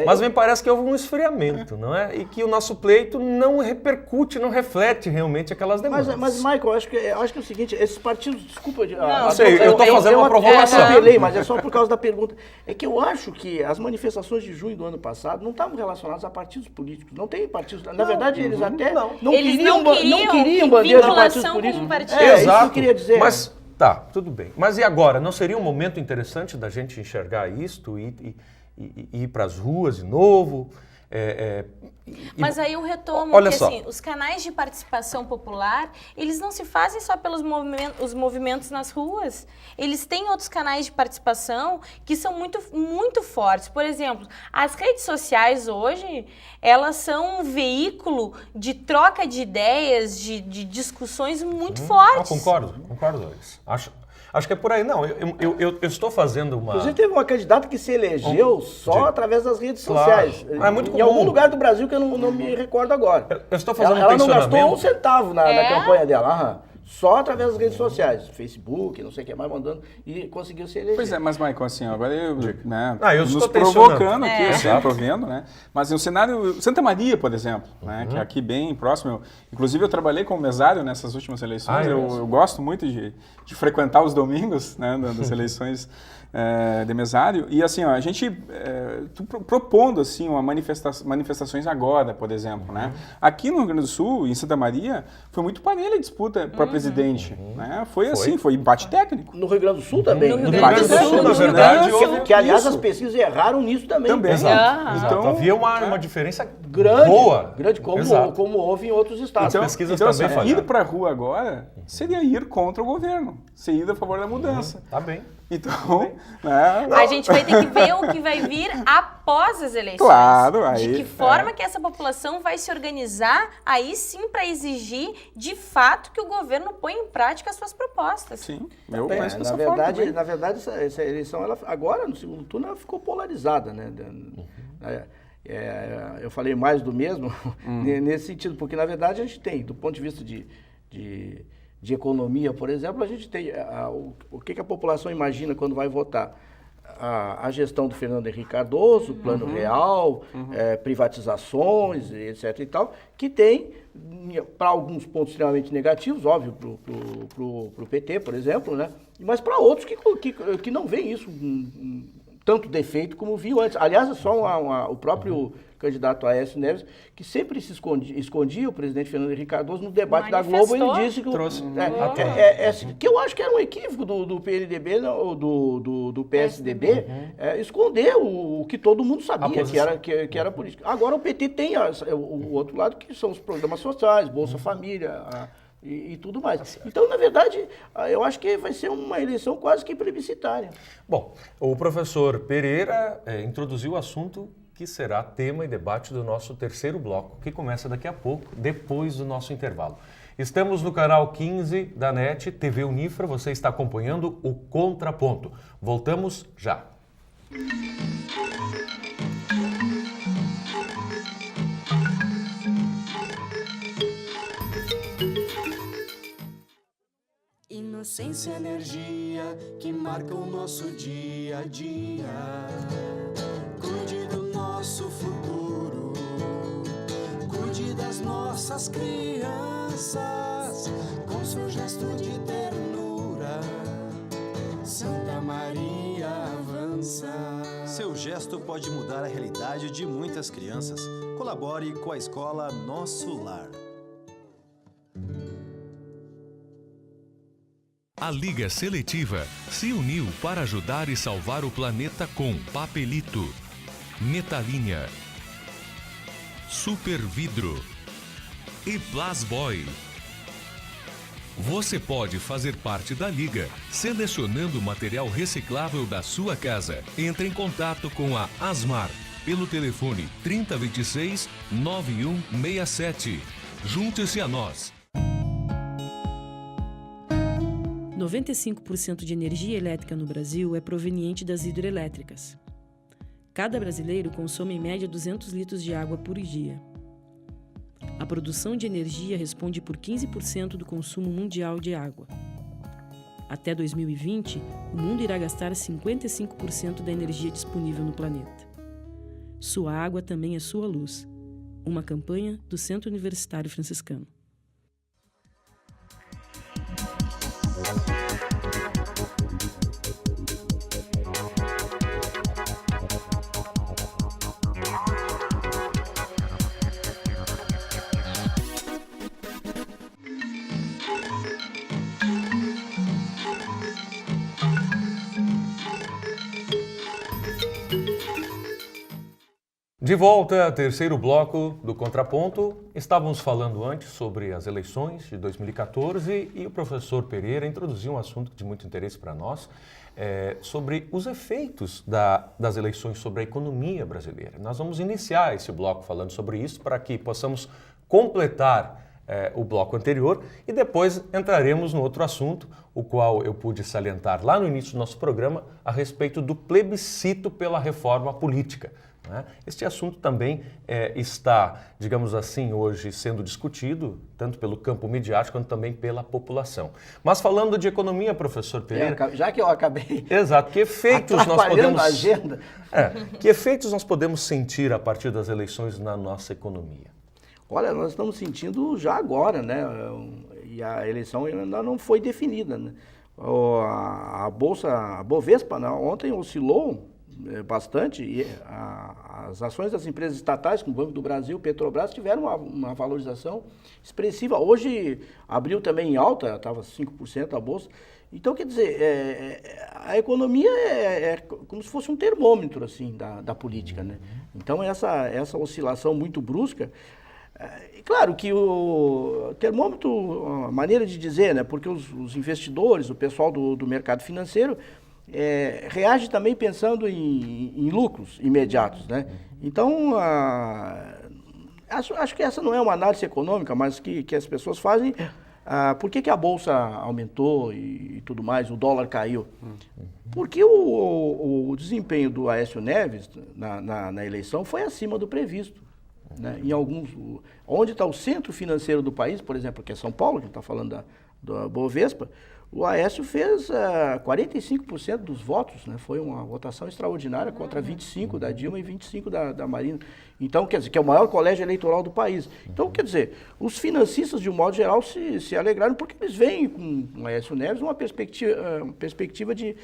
Mas me parece que houve um esfriamento, não é? E que o nosso pleito não repercute, não reflete realmente aquelas demandas. Mas Michael, eu acho que é o seguinte, esses partidos, desculpa... Não sei, eu estou fazendo uma provocação. Eu apelei, mas é só por causa da pergunta. É que eu acho que as manifestações de junho do ano passado não estavam relacionadas a partidos políticos. Não tem partidos... Na verdade, eles até não queriam bandeira de partidos políticos. Exato. Isso que eu queria dizer. Mas, tá, tudo bem. Mas e agora? Não seria um momento interessante da gente enxergar isto e ir para as ruas de novo? Mas aí eu retomo olha que só. Assim, os canais de participação popular, eles não se fazem só pelos movimentos nas ruas. Eles têm outros canais de participação que são muito, muito fortes. Por exemplo, as redes sociais hoje, elas são um veículo de troca de ideias, de discussões muito fortes. Concordo, Luiz. Acho que é por aí. Não, eu estou fazendo uma... Inclusive teve uma candidata que se elegeu só através das redes sociais. É muito comum. Em algum lugar do Brasil que eu não me recordo agora. Eu estou fazendo ela um não gastou pensionamento. um centavo na campanha dela. Só através das redes sociais. Facebook, não sei o que mais, mandando. E conseguiu se eleger. Pois é, mas Michael, assim, agora eu estou provocando aqui, assim, estou vendo, né? Mas no cenário... Santa Maria, por exemplo, né? Que é aqui bem próximo. Inclusive, eu trabalhei como mesário nessas últimas eleições. Eu gosto muito de frequentar os domingos, né? Das eleições de mesário. E assim, a gente propondo assim, manifestações agora, por exemplo, né? Aqui no Rio Grande do Sul, em Santa Maria, foi muito parelha a disputa para presidente. Né? Foi assim, foi empate técnico. No Rio Grande do Sul também. No Rio Grande do Sul, na verdade, que aliás as pesquisas erraram nisso também. Exato. Então, havia uma diferença grande, como houve em outros estados. As pesquisas então também assim, ir para a rua agora seria ir contra o governo, ser ir a favor da mudança. Tá bem. Então, né? A gente vai ter que ver o que vai vir após as eleições. Claro, aí, de que forma que essa população vai se organizar, aí sim para exigir de fato que o governo ponha em prática as suas propostas. Sim, eu penso dessa forma. Na verdade, essa eleição, agora no segundo turno, ela ficou polarizada, né? Eu falei mais do mesmo nesse sentido, porque na verdade a gente tem, do ponto de vista de economia, por exemplo, a gente tem o que a população imagina quando vai votar. A gestão do Fernando Henrique Cardoso, Plano Real, privatizações, etc. e tal, que tem, para alguns pontos extremamente negativos, óbvio, para o PT, por exemplo, né? Mas para outros que não veem isso tanto defeito como viu antes. Aliás, é só o próprio candidato Aécio Neves, que sempre se escondia o presidente Fernando Henrique Cardoso no debate da Globo, ele disse que... que eu acho que era um equívoco do PLDB, do PSDB, esconder o que todo mundo sabia, que era política. Agora o PT tem o outro lado, que são os programas sociais, Bolsa Família, e tudo mais. Então, na verdade, eu acho que vai ser uma eleição quase que plebiscitária. Bom, o professor Pereira introduziu o assunto que será tema e debate do nosso terceiro bloco, que começa daqui a pouco, depois do nosso intervalo. Estamos no canal 15 da NET, TV Unifra, você está acompanhando o Contraponto. Voltamos já. Inocência e energia que marcam o nosso dia a dia. Cuide do nosso futuro, cuide das nossas crianças, com seu gesto de ternura. Santa Maria avança. Seu gesto pode mudar a realidade de muitas crianças. Colabore com a escola Nosso Lar. A Liga Seletiva se uniu para ajudar e salvar o planeta com Papelito, Metalinha, Super Vidro e Plasboy. Você pode fazer parte da Liga selecionando o material reciclável da sua casa. Entre em contato com a Asmar pelo telefone 3026-9167. Junte-se a nós. 95% de energia elétrica no Brasil é proveniente das hidrelétricas. Cada brasileiro consome em média 200 litros de água por dia. A produção de energia responde por 15% do consumo mundial de água. Até 2020, o mundo irá gastar 55% da energia disponível no planeta. Sua água também é sua luz. Uma campanha do Centro Universitário Franciscano. De volta, terceiro bloco do Contraponto. Estávamos falando antes sobre as eleições de 2014 e o professor Pereira introduziu um assunto de muito interesse para nós, sobre os efeitos das eleições sobre a economia brasileira. Nós vamos iniciar esse bloco falando sobre isso para que possamos completar o bloco anterior e depois entraremos no outro assunto, o qual eu pude salientar lá no início do nosso programa a respeito do plebiscito pela reforma política. Este assunto também está, digamos assim, hoje sendo discutido, tanto pelo campo midiático quanto também pela população. Mas falando de economia, professor Pereira... Já que eu acabei... Exato. Que efeitos nós podemos... a agenda. Que efeitos nós podemos sentir a partir das eleições na nossa economia? Olha, nós estamos sentindo já agora, né? E a eleição ainda não foi definida, né? A Bovespa, né, ontem oscilou bastante e as ações das empresas estatais, como o Banco do Brasil, Petrobras, tiveram uma valorização expressiva. Hoje abriu também em alta, estava 5% a bolsa. Então, quer dizer, a economia é como se fosse um termômetro assim, da política, né? Então, essa oscilação muito brusca, claro que o termômetro, a maneira de dizer, né? Porque os investidores, o pessoal do mercado financeiro, reage também pensando em lucros imediatos, né? Então, acho que essa não é uma análise econômica, mas que as pessoas fazem. Por que a Bolsa aumentou e tudo mais, o dólar caiu? Porque o desempenho do Aécio Neves na eleição foi acima do previsto. Né? Em alguns, onde está o centro financeiro do país, por exemplo, que é São Paulo, que a gente está falando da Bovespa, o Aécio fez 45% dos votos, né? Foi uma votação extraordinária contra 25% da Dilma e 25% da Marina. Então, quer dizer, que é o maior colégio eleitoral do país. Então, quer dizer, os financistas, de um modo geral, se alegraram porque eles veem com o Aécio Neves uma perspectiva de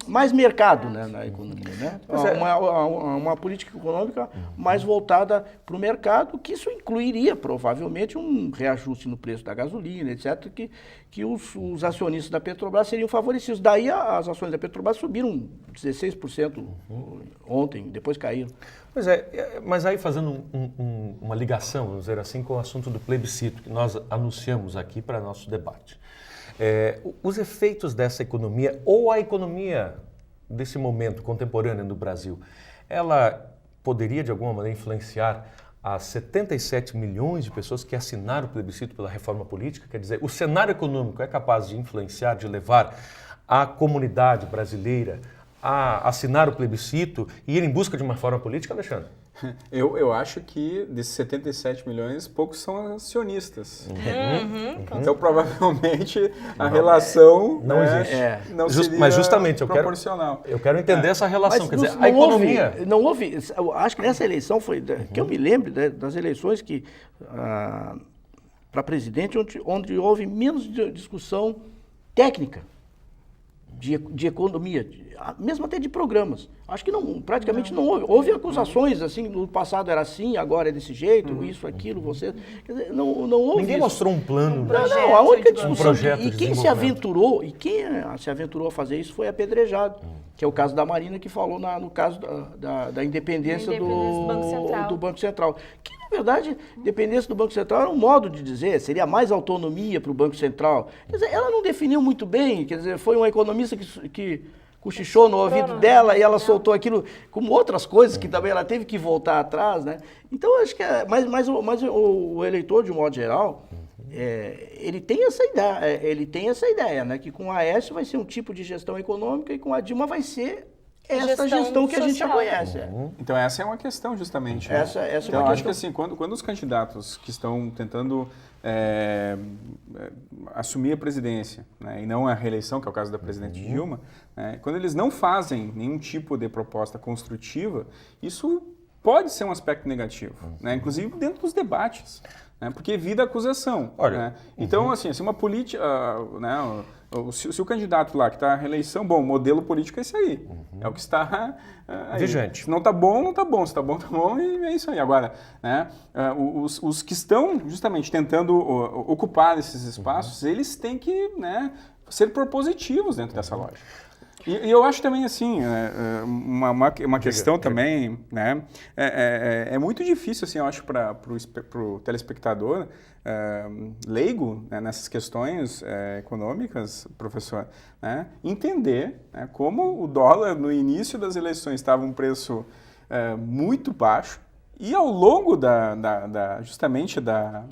mais mercado, né, na economia, né? Uma política econômica mais voltada para o mercado, que isso incluiria provavelmente um reajuste no preço da gasolina, etc., que os acionistas da Petrobras seriam favorecidos. Daí as ações da Petrobras subiram 16% ontem, depois caíram. Pois é, mas aí fazendo uma uma ligação, vamos dizer assim, com o assunto do plebiscito, que nós anunciamos aqui para nosso debate. Os efeitos dessa economia, ou a economia desse momento contemporâneo do Brasil, ela poderia, de alguma maneira, influenciar as 77 milhões de pessoas que assinaram o plebiscito pela reforma política? Quer dizer, o cenário econômico é capaz de influenciar, de levar a comunidade brasileira a assinar o plebiscito e ir em busca de uma reforma política, Alexandre? Eu acho que desses 77 milhões, poucos são acionistas. Então, provavelmente, a relação não existe. Não seria mas justamente proporcional. Eu quero entender essa relação. Mas quer dizer, a economia... Não houve, eu acho que nessa eleição foi, que eu me lembro das eleições que, para presidente, onde houve menos discussão técnica de economia, mesmo até de programas. Acho que praticamente não houve. Houve acusações, assim, no passado era assim, agora é desse jeito, isso, aquilo, você... Quer dizer, não houve. Ninguém mostrou um plano. Não, a única discussão... E quem se aventurou a fazer isso foi apedrejado, que é o caso da Marina, que falou no caso da independência do Banco Central. Que, na verdade, independência do Banco Central era um modo de dizer, seria mais autonomia para o Banco Central. Quer dizer, ela não definiu muito bem, quer dizer, foi uma economista que cochichou no ouvido dela e ela soltou aquilo, como outras coisas que também ela teve que voltar atrás, né? Então, acho que mas o eleitor, de um modo geral, ele tem essa ideia, né? Que com a Aécio vai ser um tipo de gestão econômica e com a Dilma vai ser essa gestão que a gente já conhece. Então, essa é uma questão, justamente. Essa é uma então, questão. acho que assim, quando os candidatos que estão tentando assumir a presidência, né, e não a reeleição, que é o caso da presidente Dilma, né, quando eles não fazem nenhum tipo de proposta construtiva, isso pode ser um aspecto negativo, né, inclusive dentro dos debates, né, porque evita a acusação. Olha, né? Então, assim, se uma política... né, se o candidato lá que está à reeleição, bom, o modelo político é esse aí. É o que está aí. Vigente. Se não está bom, não está bom. Se está bom, está bom e é isso aí. Agora, né, os que estão justamente tentando ocupar esses espaços, eles têm que, né, ser propositivos dentro dessa lógica. E eu acho também, assim, uma questão também, né, é muito difícil, assim, eu acho, para o telespectador leigo, né, nessas questões econômicas, professor, né, entender, né, como o dólar no início das eleições estava um preço muito baixo e ao longo justamente da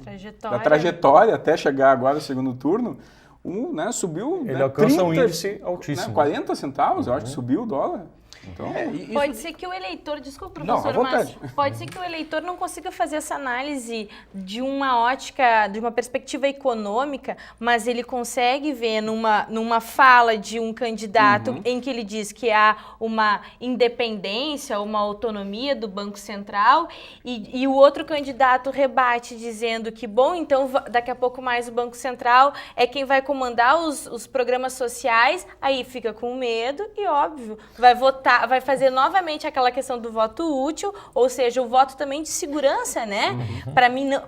trajetória até chegar agora no segundo turno, né, subiu... Ele né, alcança um índice altíssimo. Né, 40 centavos, eu acho que subiu o dólar. Então, pode ser que o eleitor, desculpa, professor, mas pode ser que o eleitor não consiga fazer essa análise de uma ótica, de uma perspectiva econômica, mas ele consegue ver numa fala de um candidato em que ele diz que há uma independência, uma autonomia do Banco Central e o outro candidato rebate dizendo que, bom, então daqui a pouco mais o Banco Central é quem vai comandar os programas sociais, aí fica com medo e, óbvio, vai votar, vai fazer novamente aquela questão do voto útil, ou seja, o voto também de segurança, né?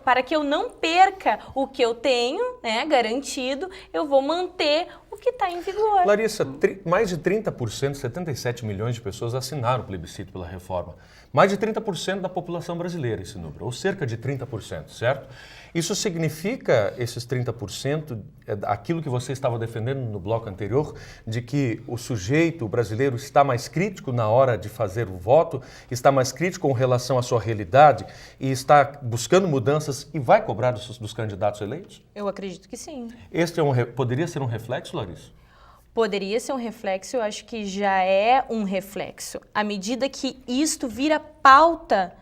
Para que eu não perca o que eu tenho, né, garantido, eu vou manter o que está em vigor. Larissa, mais de 30%, 77 milhões de pessoas assinaram o plebiscito pela reforma. Mais de 30% da população brasileira esse número, ou cerca de 30%, certo? Isso significa, esses 30%, aquilo que você estava defendendo no bloco anterior, de que o sujeito, o brasileiro, está mais crítico na hora de fazer o voto, está mais crítico com relação à sua realidade e está buscando mudanças e vai cobrar dos candidatos eleitos? Eu acredito que sim. Este poderia ser um reflexo, Larissa? Poderia ser um reflexo, eu acho que já é um reflexo. À medida que isto vira pauta,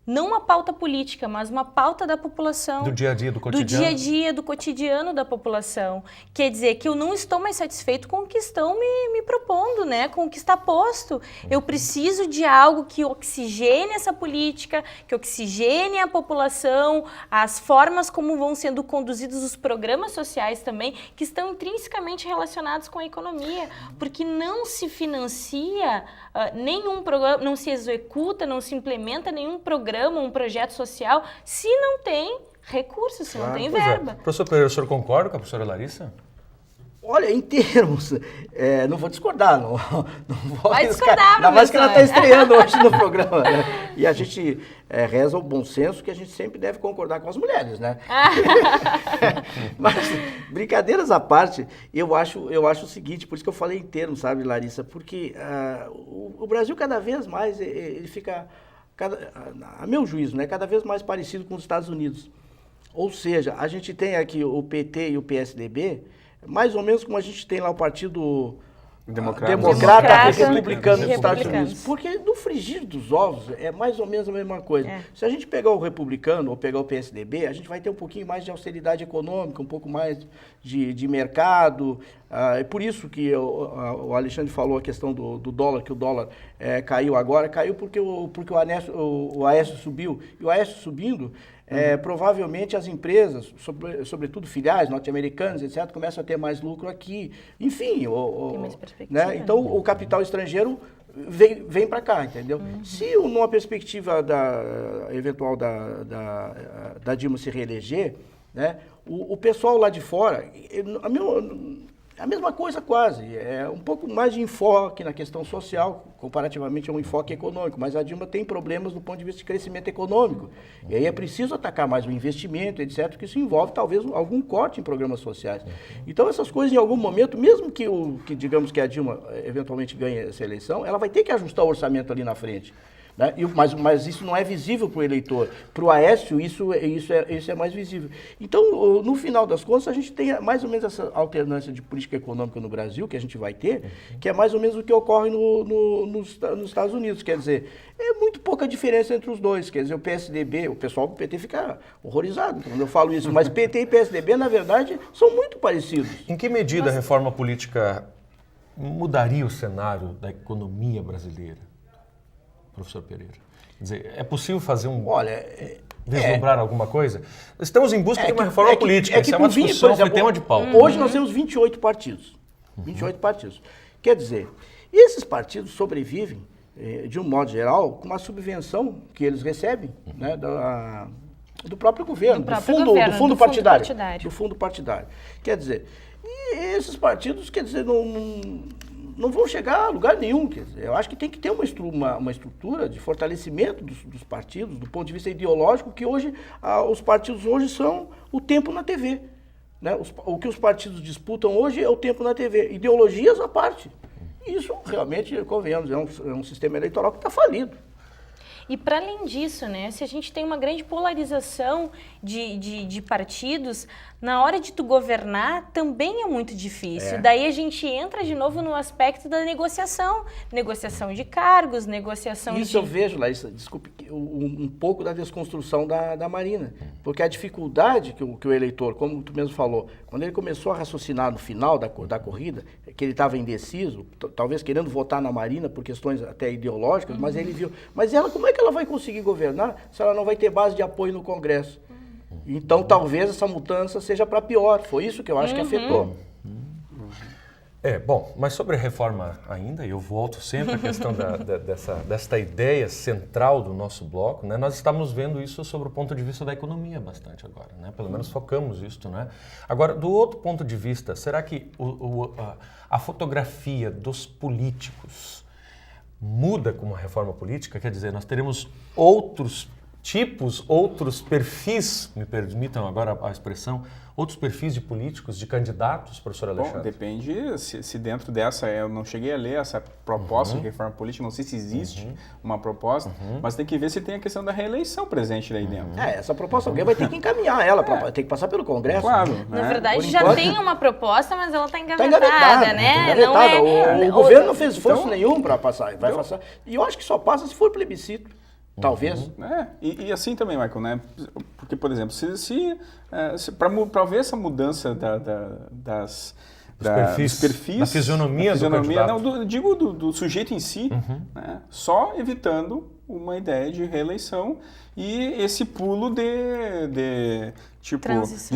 não uma pauta política, mas uma pauta da população. Do dia a dia, do cotidiano. Do dia a dia, do cotidiano da população. Quer dizer que eu não estou mais satisfeito com o que estão me propondo, né? Com o que está posto. Eu preciso de algo que oxigene essa política, que oxigene a população, as formas como vão sendo conduzidos os programas sociais também, que estão intrinsecamente relacionados com a economia. Porque não se financia nenhum programa, não se executa, não se implementa nenhum programa, um projeto social, se não tem recursos, se não tem verba. Professor Pereira, o senhor concorda com a professora Larissa? Olha, em termos, não vou discordar, não vou Vai arriscar. discordar, Ainda mais que ela está professor. estreando hoje no programa, né? E a gente reza o bom senso que a gente sempre deve concordar com as mulheres, né? Mas, brincadeiras à parte, eu acho o seguinte, por isso que eu falei em termos, sabe, Larissa? Porque o Brasil cada vez mais, ele fica, a meu juízo, né, cada vez mais parecido com os Estados Unidos. Ou seja, a gente tem aqui o PT e o PSDB, mais ou menos como a gente tem lá o Partido Democrata e Republicano nos Estados Unidos. Porque no frigir dos ovos é mais ou menos a mesma coisa. Se a gente pegar o Republicano ou pegar o PSDB, a gente vai ter um pouquinho mais de austeridade econômica, um pouco mais de mercado. É por isso que o Alexandre falou a questão do dólar, que o dólar caiu agora. Caiu porque o Aécio subiu. E o Aécio subindo... provavelmente as empresas, sobretudo filiais norte-americanas, etc., começam a ter mais lucro aqui. Enfim, tem mais perspectiva, né? Então o capital estrangeiro vem para cá, entendeu? Se numa perspectiva eventual da Dilma se reeleger, né, o pessoal lá de fora, a mesma coisa quase, é um pouco mais de enfoque na questão social, comparativamente a um enfoque econômico, mas a Dilma tem problemas do ponto de vista de crescimento econômico, e aí é preciso atacar mais o investimento, etc., que isso envolve talvez algum corte em programas sociais. Então essas coisas em algum momento, mesmo que digamos que a Dilma eventualmente ganhe essa eleição, ela vai ter que ajustar o orçamento ali na frente. Né? Mas isso não é visível para o eleitor. Para o Aécio, isso é mais visível. Então, no final das contas, a gente tem mais ou menos essa alternância de política econômica no Brasil, que a gente vai ter, que é mais ou menos o que ocorre nos Estados Unidos. Quer dizer, é muito pouca diferença entre os dois. Quer dizer, o PSDB, o pessoal do PT fica horrorizado quando eu falo isso, mas PT e PSDB, na verdade, são muito parecidos. Em que medida a reforma política mudaria o cenário da economia brasileira? Professor Pereira. Quer dizer, é possível fazer vislumbrar alguma coisa? Estamos em busca de uma reforma política. Essa é uma discussão, foi tema de pauta. Hoje nós temos 28 partidos. 28 partidos. Quer dizer, esses partidos sobrevivem, de um modo geral, com uma subvenção que eles recebem, né, do próprio governo, do fundo partidário. Do fundo partidário. Quer dizer, e esses partidos, quer dizer, não vão chegar a lugar nenhum. Quer dizer, eu acho que tem que ter uma estrutura de fortalecimento dos partidos, do ponto de vista ideológico, que hoje, os partidos hoje são o tempo na TV. Né? O que os partidos disputam hoje é o tempo na TV. Ideologias à parte. Isso realmente, convenhamos, é um sistema eleitoral que está falido. E para além disso, né, se a gente tem uma grande polarização de partidos, na hora de tu governar também é muito difícil. Daí a gente entra de novo no aspecto da negociação de cargos, negociação Isso eu vejo, Larissa, desculpe, um pouco da desconstrução da Marina. Porque a dificuldade que o eleitor, como tu mesmo falou, quando ele começou a raciocinar no final da corrida, que ele estava indeciso, talvez querendo votar na Marina por questões até ideológicas, mas ele viu, mas ela, como é que ela vai conseguir governar se ela não vai ter base de apoio no Congresso? Então, talvez essa mudança seja para pior. Foi isso que eu acho que afetou. Bom, mas sobre a reforma ainda, eu volto sempre à questão desta ideia central do nosso bloco, né? Nós estamos vendo isso sobre o ponto de vista da economia bastante agora, né? Pelo menos focamos isto, né? Agora, do outro ponto de vista, será que a fotografia dos políticos muda com uma reforma política? Quer dizer, nós teremos outros tipos, outros perfis, me permitam agora a expressão, outros perfis de políticos, de candidatos, professor Alexandre? Bom, depende se dentro dessa, eu não cheguei a ler essa proposta de reforma política, não sei se existe uma proposta, mas tem que ver se tem a questão da reeleição presente daí dentro. Essa proposta alguém vai ter que encaminhar ela, tem que passar pelo Congresso. Claro. Na verdade, já tem uma proposta, mas ela está engavetada, né? O governo não fez esforço nenhum para passar, vai passar. E eu acho que só passa se for plebiscito. Talvez. E assim também, Michael, né? Porque, por exemplo, para ver essa mudança dos perfis, da fisionomia do candidato. Não, digo do sujeito em si, né? Só evitando uma ideia de reeleição e esse pulo de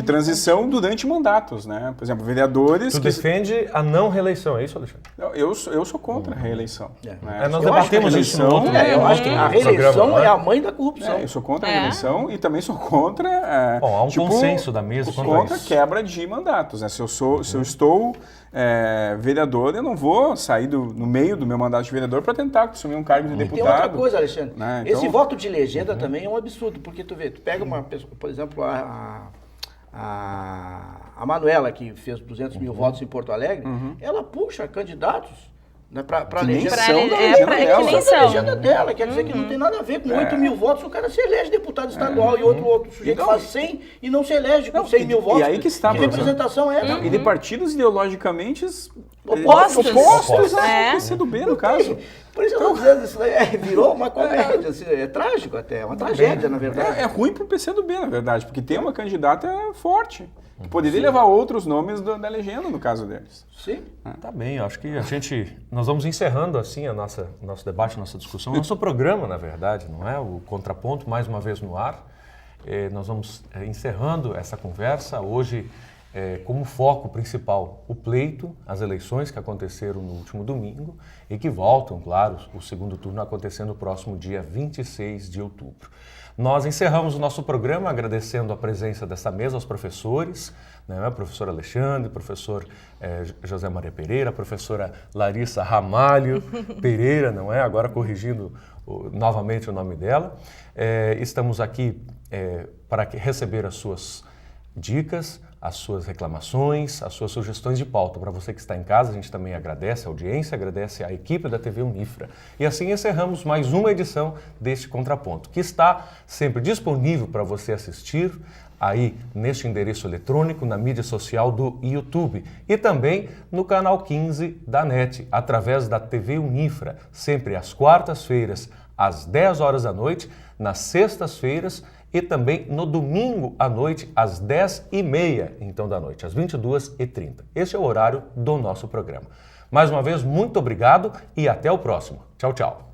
Transição. durante mandatos, né? Por exemplo, vereadores... Tu defende a não reeleição, é isso, Alexandre? Eu sou contra a reeleição. Né? Nós Eu acho que a debatemos isso no reeleição- outro eu acho que a reeleição programa, é né? a mãe da corrupção. Eu sou contra a reeleição e também sou contra... Bom, há um consenso da mesa quanto a contra isso. quebra de mandatos. Né? Se eu estou vereador, eu não vou sair no meio do meu mandato de vereador para tentar assumir um cargo de Tem deputado. outra coisa, Alexandre. Né? Esse Então- voto de legenda também é um absurdo, porque tu pega uma pessoa, por exemplo, a Manuela, que fez 200 mil votos em Porto Alegre, ela puxa candidatos, né, para Que nem legenda. são da É, legenda pra- dela. que nem Da são. legenda dela, quer dizer que não tem nada a ver com 8 mil votos, o cara se elege deputado estadual e outro sujeito Então- faz 100 e não se elege com Não, 100 mil votos. e aí que está, que professor. representação é essa? E de partidos ideologicamente Opostos. opostos ao É. PCdoB, no caso. Por isso eu estou dizendo, isso daí virou uma comédia, assim, é trágico até, é uma tragédia, na verdade. É ruim para o PCdoB, na verdade, porque tem uma candidata forte, que poderia levar outros nomes da legenda, no caso deles. Sim. Tá bem, eu acho que nós vamos encerrando assim o nosso debate, a nossa discussão, o nosso programa, na verdade, não é? O Contraponto, mais uma vez no ar. Nós vamos encerrando essa conversa hoje como foco principal o pleito, as eleições que aconteceram no último domingo e que voltam, claro, o segundo turno acontecendo no próximo dia 26 de outubro. Nós encerramos o nosso programa agradecendo a presença dessa mesa aos professores, né, o professor Alexandre, o professor José Maria Pereira, a professora Larissa Ramalho Pereira, não é? Agora corrigindo novamente o nome dela. Estamos aqui para receber as suas dicas, as suas reclamações, as suas sugestões de pauta. Para você que está em casa, a gente também agradece a audiência, agradece a equipe da TV Unifra. E assim encerramos mais uma edição deste Contraponto, que está sempre disponível para você assistir aí neste endereço eletrônico, na mídia social do YouTube e também no canal 15 da NET, através da TV Unifra, sempre às quartas-feiras, às 10 horas da noite, nas sextas-feiras e também no domingo à noite, às 10h30, então da noite, às 22h30. Este é o horário do nosso programa. Mais uma vez, muito obrigado e até o próximo. Tchau, tchau.